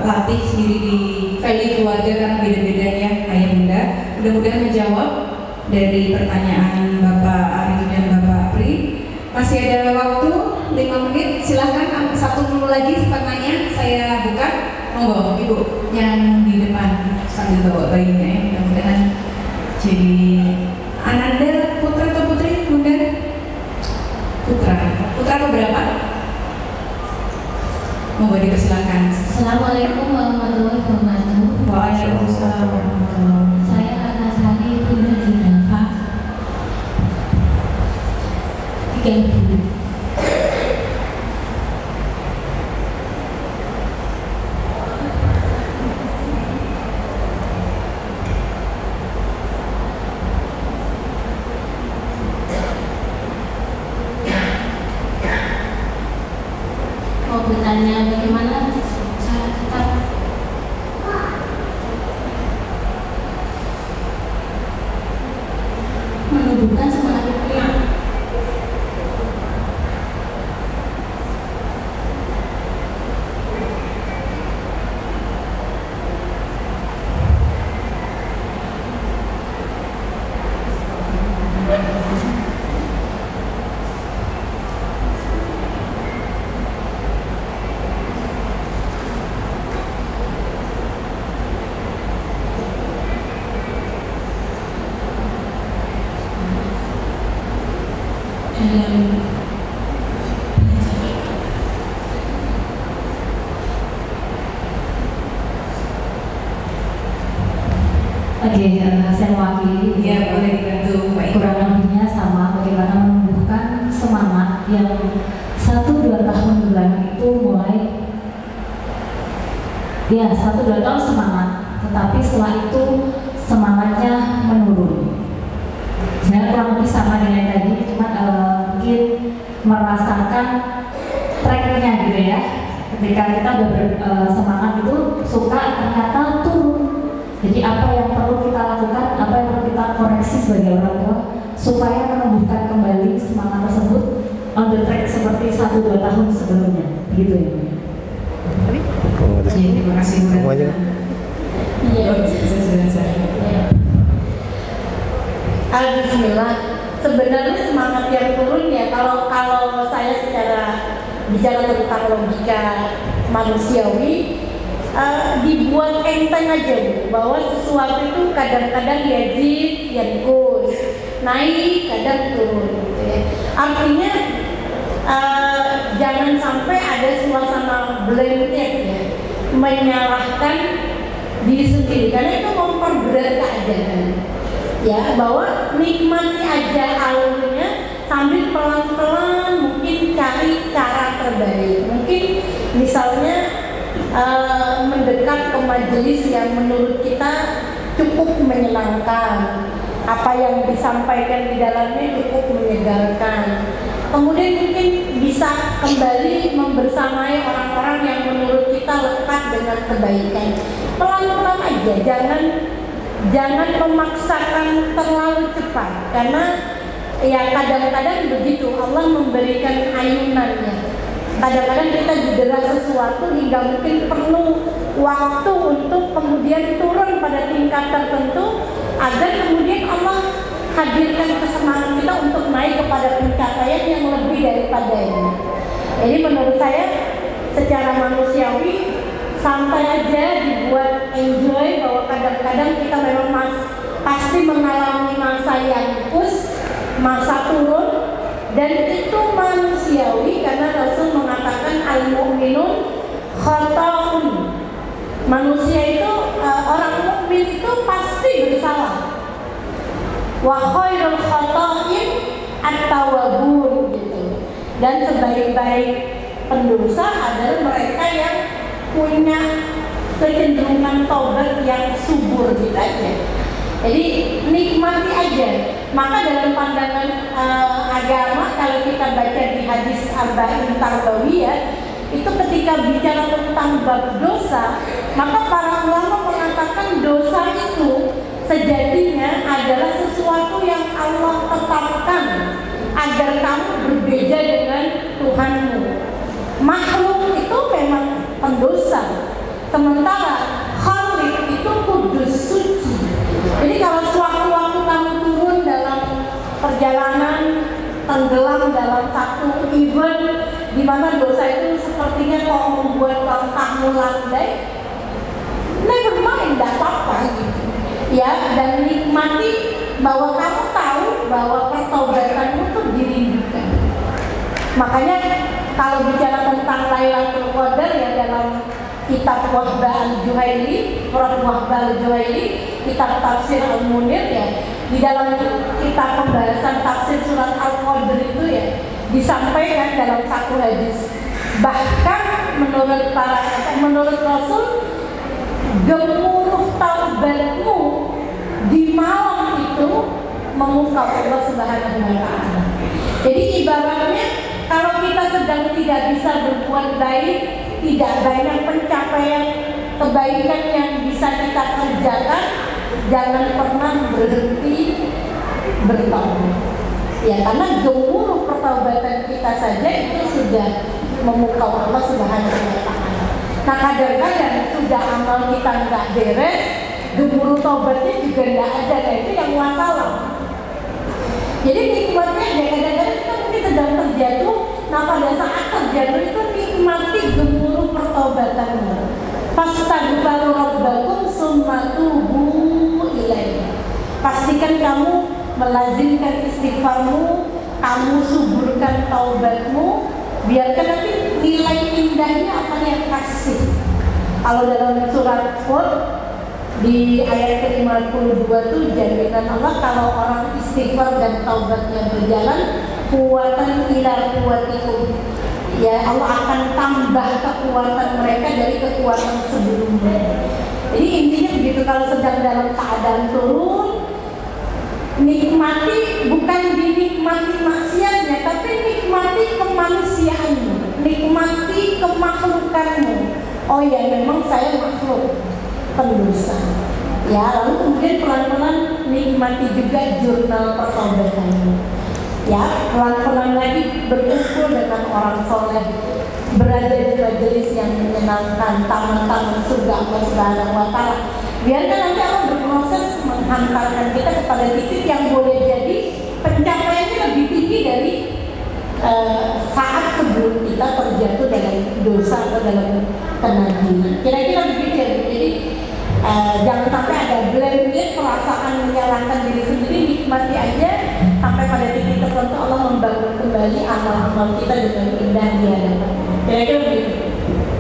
latih sendiri di value keluarga karena beda-beda ya ayah bunda. Mudah-mudahan menjawab dari pertanyaan Bapak Arif dan Bapak Apri. Masih ada waktu 5 menit, silahkan satu dulu lagi pertanyaan saya buka. Monggo Ibu yang di depan sambil bawa bayinya ya, mudah-mudahan jadi Ananda putra atau putri bunda? Putra keberapa? Monggo dipersilakan. Assalamualaikum warahmatullahi wabarakatuh. Waalaikumsalam warahmatullahi wabarakatuh. Saya Anasari Bunda Dinafa. 30. menumbuhkan semangat kita. Oke, saya mewakili. Ya, boleh dibantu Pak Iqbal. Kurang lebihnya sama, bagaimana menumbuhkan semangat yang 1-2 tahun belakang itu mulai, ya 1-2 tahun semangat, tetapi setelah itu semangatnya menurun. Sebenarnya kurang lebih sama dengan tadi, cuma mungkin merasakan tracknya gitu ya. Ketika kita udah semangat itu suka ternyata turun. Jadi apa yang perlu kita lakukan, apa yang perlu kita koreksi sebagai orang tua supaya menumbuhkan kembali semangat tersebut on the track seperti 1-2 tahun sebelumnya, gitu ya. Terima kasih Bu Ratna. Iya. Bismillah. Sebenarnya semangat yang turun ya kalau saya secara bicara tentang logika manusiawi, dibuat enteng aja Bu, bahwa sesuatu itu kadang-kadang yazid, yanqus, naik, kadang turun gitu ya. Artinya jangan sampai ada suasana blame ya, menyalahkan diri sendiri, karena itu memperberat keadaan. Ya, bahwa nikmati aja alurnya sambil pelan-pelan mungkin cari cara terbaik. Mungkin misalnya mendekat ke majelis yang menurut kita cukup menyenangkan, apa yang disampaikan di dalamnya cukup menyegarkan. Kemudian mungkin bisa kembali membersamai orang-orang yang menurut kita lekat dengan kebaikan. Pelan-pelan aja, jangan memaksakan terlalu cepat, karena ya kadang-kadang begitu Allah memberikan ayunannya. Kadang-kadang kita didera sesuatu hingga mungkin perlu waktu untuk kemudian turun pada tingkat tertentu agar kemudian Allah hadirkan kesenangan kita untuk naik kepada pencapaian yang lebih daripada ini. Jadi menurut saya secara manusiawi santai aja, dibuat enjoy, bahwa kadang-kadang kita memang pasti mengalami masa yang push, masa turun. Dan itu manusiawi karena Rasul mengatakan al-mu'minun khata'un. Manusia itu, orang mukmin itu pasti bersalah. Wa khairul khata'in at-tawwabun gitu. Dan sebaik-baik pendosa adalah mereka yang punya kecenderungan taubat yang subur gitu aja. Jadi nikmati aja. Maka dalam pandangan agama, kalau kita baca di hadis Arba'in Tarbawiyah, itu ketika bicara tentang bab dosa, maka para ulama mengatakan dosa itu sejatinya adalah sesuatu yang Allah tetapkan agar kamu berbeda dengan Tuhanmu. Makhluk itu memang pendosa, sementara Khalik itu kudus, suci. Jadi kalau sewaktu-waktu kamu turun dalam perjalanan, tenggelam dalam satu event di mana dosa itu sepertinya kok membuat langkahmu landai, never mind, tidak apa-apa gitu. Ya, dan nikmati bahwa kamu tahu bahwa pertaubatanmu itu dirindukan. Makanya kalau bicara tentang Lailatul Qadar ya, dalam kitab Wahbah Al-Juhaili, Prof. Wahbah Al-Juhaili, kitab tafsir Al-Munir ya, di dalam kitab pembahasan tafsir surat Al-Qadr itu ya, disampaikan dalam satu hadis. Bahkan menurut Rasul, gemuruh taubatmu di malam itu mengungkap Allah Subhanahu wa Ta'ala. Jadi ibaratnya kalau kita sedang tidak bisa berbuat baik, tidak banyak pencapaian kebaikan yang bisa kita kerjakan, jangan pernah berhenti bertaubat. Ya, karena gemuruh pertaubatan kita saja itu sudah memukau Allah Subhanahu wa Ta'ala. Nah, kadang-kadang sudah amal kita nggak beres, gemuruh taubatnya juga nggak ada. Nah, itu yang masalah. Jadi nikmatnya ya kadang-kadang kita mungkin sedang terjatuh. Nah, pada saat terjatuh itu nikmati gemuruh pertaubatanmu. Fastaghfiru rabbakum tsumma tubu ilaihi. Pastikan kamu melazimkan istighfarmu, kamu suburkan taubatmu, biarkan nanti nilai indahnya akan yang kasih. Kalau dalam surat Hud di ayat ke-52 itu jaminan Allah kalau orang istighfar dan taubatnya berjalan, kuatan ila kuatikum. Ya, Allah akan tambah kekuatan mereka dari kekuatan sebelumnya. Jadi intinya begitu, kalau sedang dalam keadaan turun, nikmati, bukan dinikmati maksiatnya, tapi nikmati kemanusiaanmu, nikmati kemakhlukanmu. Oh ya, memang saya makhluk pendosa. Ya, lalu kemudian pelan-pelan nikmati juga jurnal pertaubatanmu. Ya, pelan-pelan lagi berkumpul dengan orang soleh, berada di majelis yang menyenangkan, taman-taman surga Allah Subhanahu wa Ta'ala. Biarkan nanti Allah berproses menghantarkan kita kepada titik yang boleh jadi pencapaiannya lebih tinggi dari saat sebelum kita terjatuh dalam dosa atau dalam kenajian. Kira-kira begitu ya. Jadi jangan sampai ada blame, perasaan menyalahkan diri sendiri, nikmati aja sampai pada titik tertentu Allah membangun kembali amal-amal kita dengan indah di hadapan. Kira-kira begitu.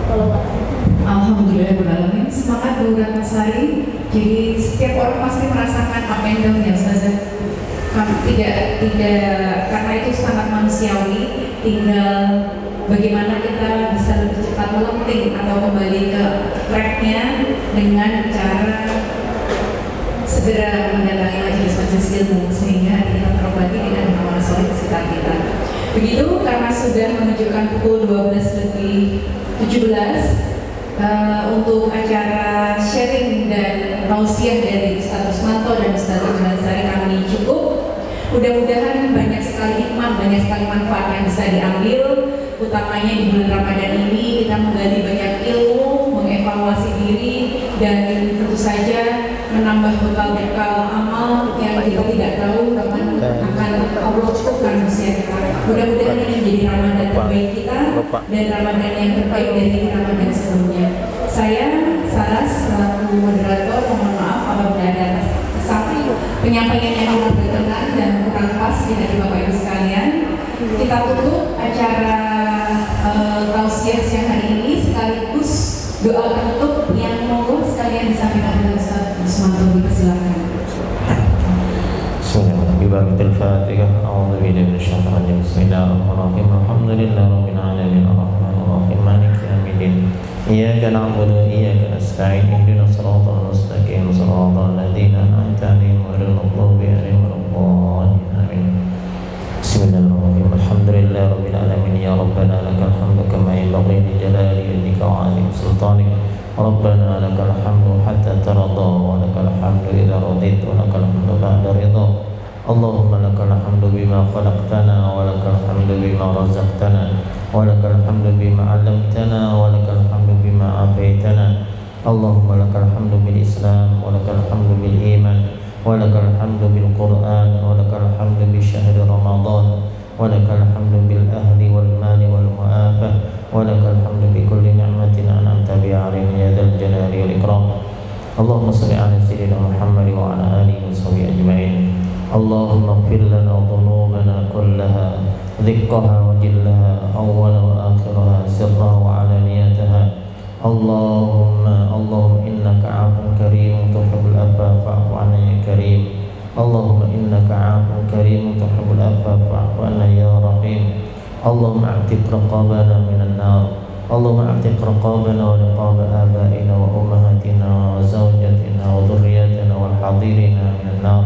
Kalau Alhamdulillahirrahmanirrahim. Semangat Bu Ratnasari. Jadi setiap orang pasti merasakan up and down ya Ustazah. Tidak, karena itu sangat manusiawi. Tinggal bagaimana kita bisa lebih cepat melenting atau kembali ke tracknya dengan cara segera mendatangi majelis-majelis ilmu sehingga kita terobati dengan amal soleh di sekitar kita. Begitu, karena sudah menunjukkan pukul 12:17. Untuk acara sharing dan tausiah dari Ustaz Rusmanto dan Ustaz Ratnasari kami cukup. Mudah-mudahan banyak sekali hikmah, banyak sekali manfaat yang bisa diambil, utamanya di bulan Ramadan ini kita menggali banyak ilmu, mengevaluasi diri, dan tentu saja menambah bekal-bekal amal yang kita tidak tahu kapan akan Allah cukupkan usia kita. Mudah-mudahan ini menjadi Ramadan terbaik kita dan Ramadan yang terbaik dari Ramadan sebelumnya. Saya Saras selaku moderator, mohon maaf apabila ada sapi penyampaian yang tidak berkenan dan kurang pas dari Bapak Ibu sekalian. Kita tutup acara tausiah siang hari ini sekaligus doa penutup yang monggo sekalian disampaikan oleh Ustaz Rusmanto, dipersilakan. Bismillahirrahmanirrahim. A'udzu billahi minasyaitonir rajim. Bismillahirrahmanirrahim. Alhamdulillahirabbil alamin arrahmanir rahim maliki yaumiddin. Iyyaka na'budu wa iyyaka nasta'in. Ihdinas siratal mustaqim. Shiratal ladzina an'amta 'alaihim ghairil maghdubi 'alaihim waladdallin. Amin. Bismillahirrahmanirrahim. Alhamdulillahirabbil alamin ya rabbana lakal hamdu kama yanbaghi li jalali wajhika wa 'azimi sultanik. Rabbana lakal hamdu hatta tarda wa lakal hamdu idza radita wa lakal hamdu ba'da ridha. Allahumma lakal hamdu bima khalaqtana wa lakal hamdu bima razaqtana wa lakal hamdu bima 'allamtana wa lakal hamdu bima afaitana. Allahumma lakal hamdu bil Islam wa lakal hamdu bil iman wa lakal hamdu bil Qur'an wa lakal hamdu bi syahri Ramadan wa lakal hamdu bil ahli wal mali wal mu'afah wa lakal hamdu bi kulli ni'matin an'amta biha 'alaina ya dzal jalali wal ikram. Allahumma shalli 'ala sayyidina Muhammad wa 'ala alihi wa sahbihi ajma'in. Allahumma ighfir lana dhunubana kullaha dikkaha wa jillaha awwala wa akhiraha sirraha wa 'alaniyataha. Allahumma innaka 'afuwwun karimun tuhibbul 'afwa fa'fu 'anna ya karim. Allahumma innaka 'afuwwun karimun tuhibbul 'afwa fa'fu 'anna ya rahim. Allahumma a'tiq raqabana minan nar. Allahumma a'tiq raqabana wa raqaba abaina wa ummahatina wa zawjatina wa dhurriyyatina wal hadirina minan nar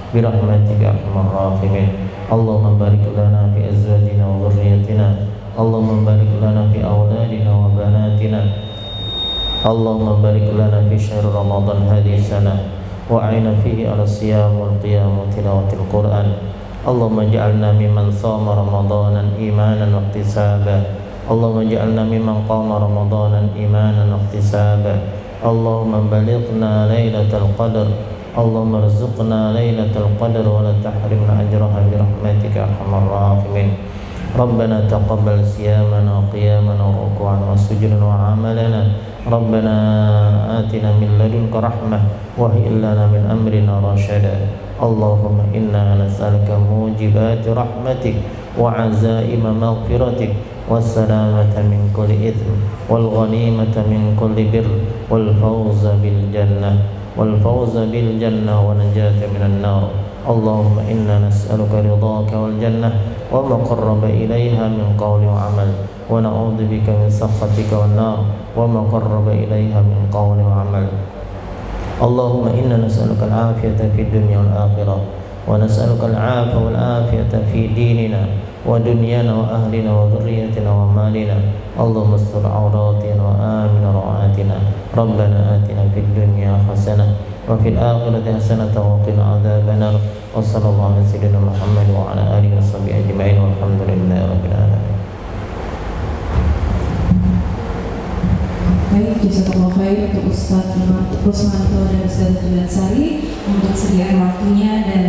birahmatika arhamar rahimin. Allahumma barik lana fi azwajina wa dhurriyyatina. Allahumma barik lana fi awladina wa banatina. Allahumma barik lana fi syahr Ramadan hadhihi sanah وأعنا فيه على الصيام والقيام وتلاوة القرآن. اللهم اجعلنا ممن صام رمضانا إيمانا واحتسابا. اللهم اجعلنا ممن قام رمضانا إيمانا واحتسابا. اللهم بلغنا ليلة القدر. اللهم ارزقنا ليلة القدر ولا تحرمنا أجرها برحمتك يا أرحم الراحمين. ربنا تقبل صيامنا وقيامنا وركوعنا وسجودنا وعملنا. ربنا آتنا من لدنك رحمة وهيئ لنا من أمرنا رشدا. اللهم إنا نسألك موجبات رحمتك وعزائم مغفرتك والسلامة من كل إثم والغنيمة من كل بر والفوز بالجنة ونجاة من النار. اللهم إنا نسألك رضاك والجنة وما قرب إليها من قول وعمل ونعوذ بك من سخطك والنار وما قرب إليها من قول وعمل. اللهم إنا نسألك العافية في الدنيا والآخرة ونسألك العافية والعافية في ديننا ودنيانا وأهلنا وذريتنا ومالنا. اللهم استر عوراتنا وآمن روعاتنا. ربنا آتنا في الدنيا حسنة وفي الآخرة حسنة وقنا عذاب النار. وصلى الله على سيدنا محمد وعلى آله وصحبه أجمعين والحمد لله رب العالمين. Baik, jazakallah khair untuk Ustaz Rusmanto dan Ustaz Julansari untuk sediaan waktunya dan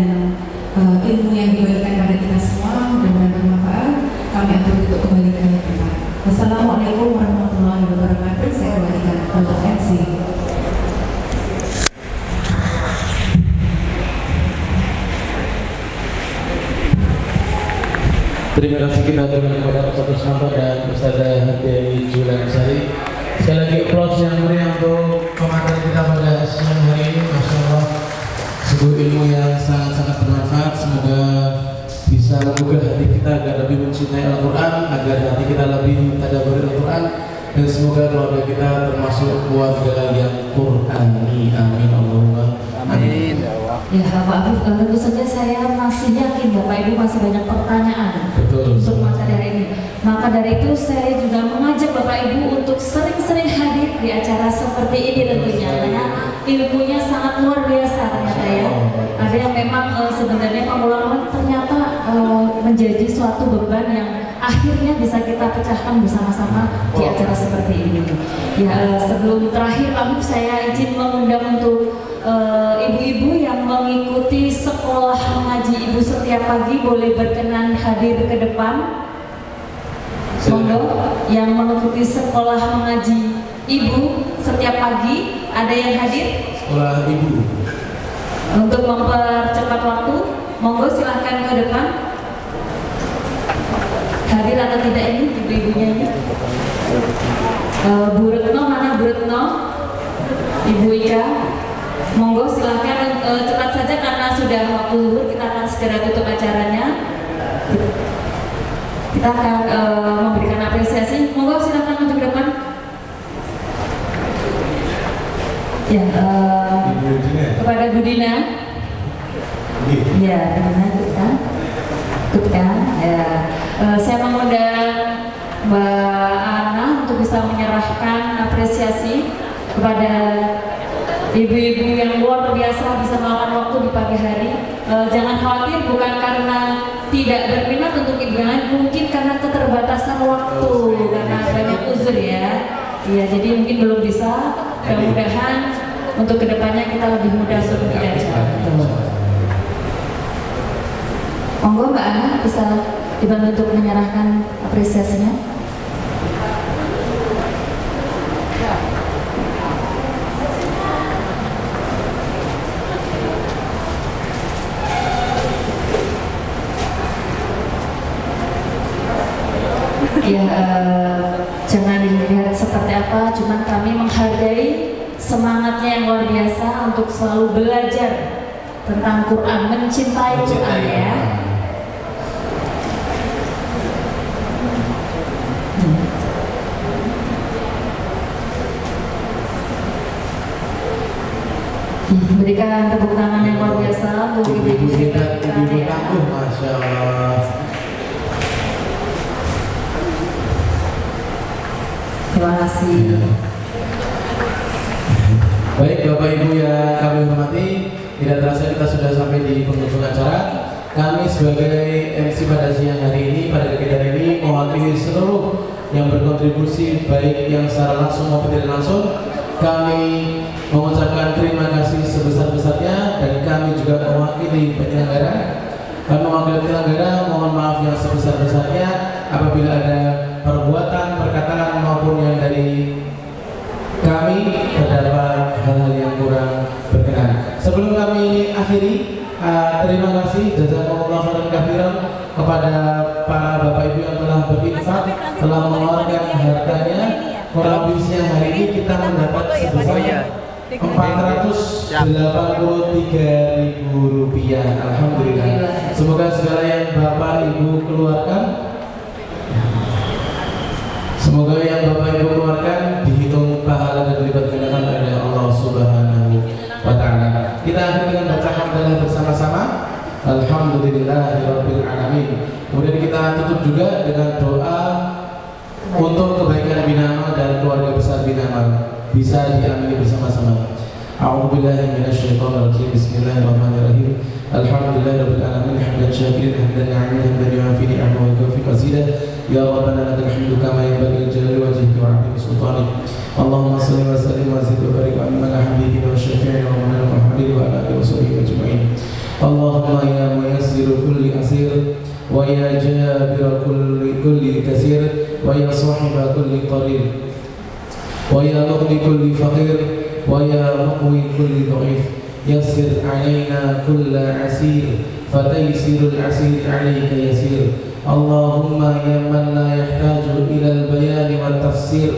ilmu yang diberikan pada kita semua, mudah-mudahan bermanfaat. Kami akan tutup kembali ke depan. Wassalamualaikum warahmatullahi wabarakatuh. Saya kembalikan untuk MC. Terima kasih kita aturkan kepada Ustaz Rusmanto dan Ustazah Hadiani Julansari. Sekali lagi aplaus yang meriah untuk pemaparan kita pada siang hari ini. Masya Allah, sebuah ilmu yang sangat-sangat bermanfaat. Semoga bisa menggugah hati kita agar lebih mencintai Al-Quran, agar hati kita lebih mentadabburi Al-Quran, dan semoga keluarga kita termasuk keluarga yang Qurani. Amin Allahumma amin. Ya Bapak Ibu, tentu saja saya masih yakin Bapak Ibu masih banyak pertanyaan untuk maka dari ini. Maka dari itu saya juga mengajak Bapak Ibu untuk sering-sering hadir di acara seperti ini tentunya, karena ilmunya sangat luar biasa ternyata ya. Ada yang memang sebenarnya pengulangan ternyata menjadi suatu beban yang akhirnya bisa kita pecahkan bersama-sama di acara seperti ini. Ya sebelum terakhir Pak, saya izin mengundang untuk ibu-ibu yang mengikuti sekolah mengaji Ibu setiap pagi boleh berkenan hadir ke depan. Monggo yang mengikuti sekolah mengaji Ibu setiap pagi, ada yang hadir? Sekolah Ibu. Untuk mempercepat waktu, monggo silahkan ke depan. Hadir atau tidak ini ibu-ibunya ini? Bu Retno, mana Bu Retno? Ibu Ika? Monggo silahkan, cepat saja karena sudah waktu zuhur, kita akan segera tutup acaranya. Kita akan memberikan apresiasi. Monggo silahkan maju ke depan. Ya, kepada Bu Dina. Ya, ikutkan. Ya, saya mengundang Mbak Ana untuk bisa menyerahkan apresiasi kepada ibu-ibu yang luar biasa bisa meluangkan waktu di pagi hari. Jangan khawatir, bukan karena tidak berminat untuk ibu yang lain, mungkin karena keterbatasan waktu, karena banyak uzur ya. Iya, jadi mungkin belum bisa. Mudah-mudahan untuk kedepannya kita lebih mudah untuk belajar. Monggo Mbak Ana bisa dibantu untuk menyerahkan apresiasinya. Ya, jangan dilihat seperti apa, cuman kami menghargai semangatnya yang luar biasa untuk selalu belajar tentang Quran, mencintai Quran ya. Berikan tepuk tangan yang luar biasa untuk ibu-ibu kita ya. Masya Allah. Terima kasih. Baik Bapak Ibu yang kami hormati, tidak terasa kita sudah sampai di penghujung acara. Kami sebagai MC pada siang hari ini, pada kegiatan ini mewakili seluruh yang berkontribusi baik yang secara langsung maupun tidak langsung. Kami mengucapkan terima kasih sebesar-besarnya dan kami juga mewakili penyelenggara. Kami mewakili penyelenggara mohon maaf yang sebesar-besarnya apabila ada perbuatan, perkataan maupun yang dari kami terdapat hal-hal yang kurang berkenan. Sebelum kami akhiri, terima kasih jazakumullah khairan katsiran kepada para bapak ibu yang telah berinfak, telah mengeluarkan hartanya. Kurang lebih siang hari ini kita mendapat sebesar Rp483.000. Alhamdulillah. Semoga segala yang bapak ibu keluarkan, semoga yang bapak ibu keluarkan dihitung pahala dan dilipat gandakan oleh Allah Subhanahu wa Ta'ala. Kita akhiri dengan baca hamdalah bersama-sama. Alhamdulillahirabbil alamin. Kemudian kita tutup juga dengan doa untuk kebaikan Bina Amal dan keluarga besar Bina Amal. Bisa diamini bersama-sama. A'udzubillahi minasyaitonir rajim. Bismillahirrahmanirrahim. Alhamdulillahirabbil alamin hamdan syakirin hamdan na'imin hamdan yu'afi ni'amahu wa yukafi mazidah. Ya Rabbana lakal hamdu kama yanbaghi li jalali wajhika wa 'azimi sultanik. Allahumma shalli wa sallim wa zid wa barik wa an'im ala habibina wa syafi'ina wa maulana Muhammadin wa ala alihi wa sahbihi ajma'in. Allahumma ya muyassiru kulli asir wa ya jabira kulli kasir wa ya sahiba kulli qarir wa ya mughni kulli faqir wa ya muqwi kulli dha'if yassir alaina kulla asir fataysirul asir alayka yasir. Allahumma ya man la yahtaju ila al-bayan wa tafsir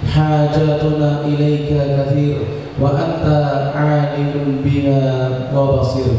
hajatuna ilayka kathir wa anta alimun bina wa basir.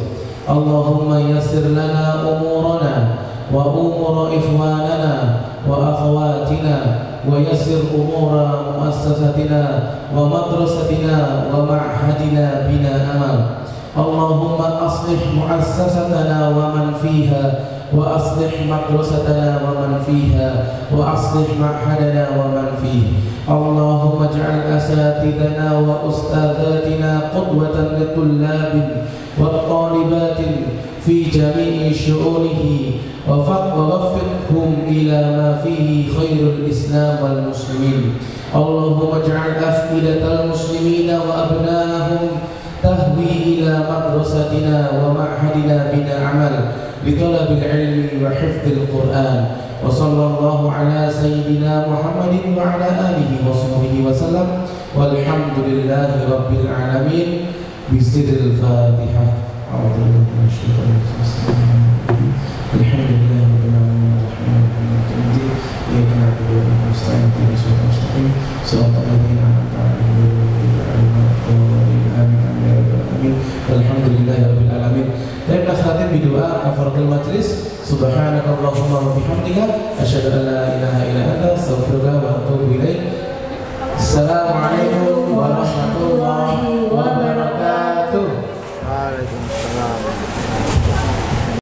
Allahumma yassir lana umurana wa umura ikhwanana wa akhawatina wa yassir umura muassasatina wa madrasatina wa ma'hadina Bina Amal. Allahumma aslih muassasatana wa man fiha wa aslih madrasatana wa man fiha wa aslih ma'hadana wa man fiha. Allahumma ij'al asatidana wa ustadzatina qudwatan litullabin wa talibatin fi jami'i syu'unihi wa waffiqhum ila ma fihi khairul Islam wal muslimin. Allahumma ij'al afidatal muslimina wa abna'ahum tahwi ila madrasatina wa ma'hadina Bina Amal li talabil ilmi wa hifdzil Qur'an. Wa sallallahu ala sayyidina Muhammadin wa ala alihi wa sahbihi wa sallam. Walhamdulillahi rabbil alamin. Bismillahil Fatihah. A'udzu billahi minasyaitonir rajim. Alhamdulillahi rabbil alamin. Arrahmanirrahim. Iyyaka na'budu wa iyyaka nasta'in. Ihdinas siratal mustaqim. Shiratal ladzina an'amta 'alaihim Alhamdulillahi rabbil alamin. Dan nakhatim bidoa kafaratul majlis. Subhanakallahumma wa bihamdika asyhadu an la ilaha illa anta astaghfiruka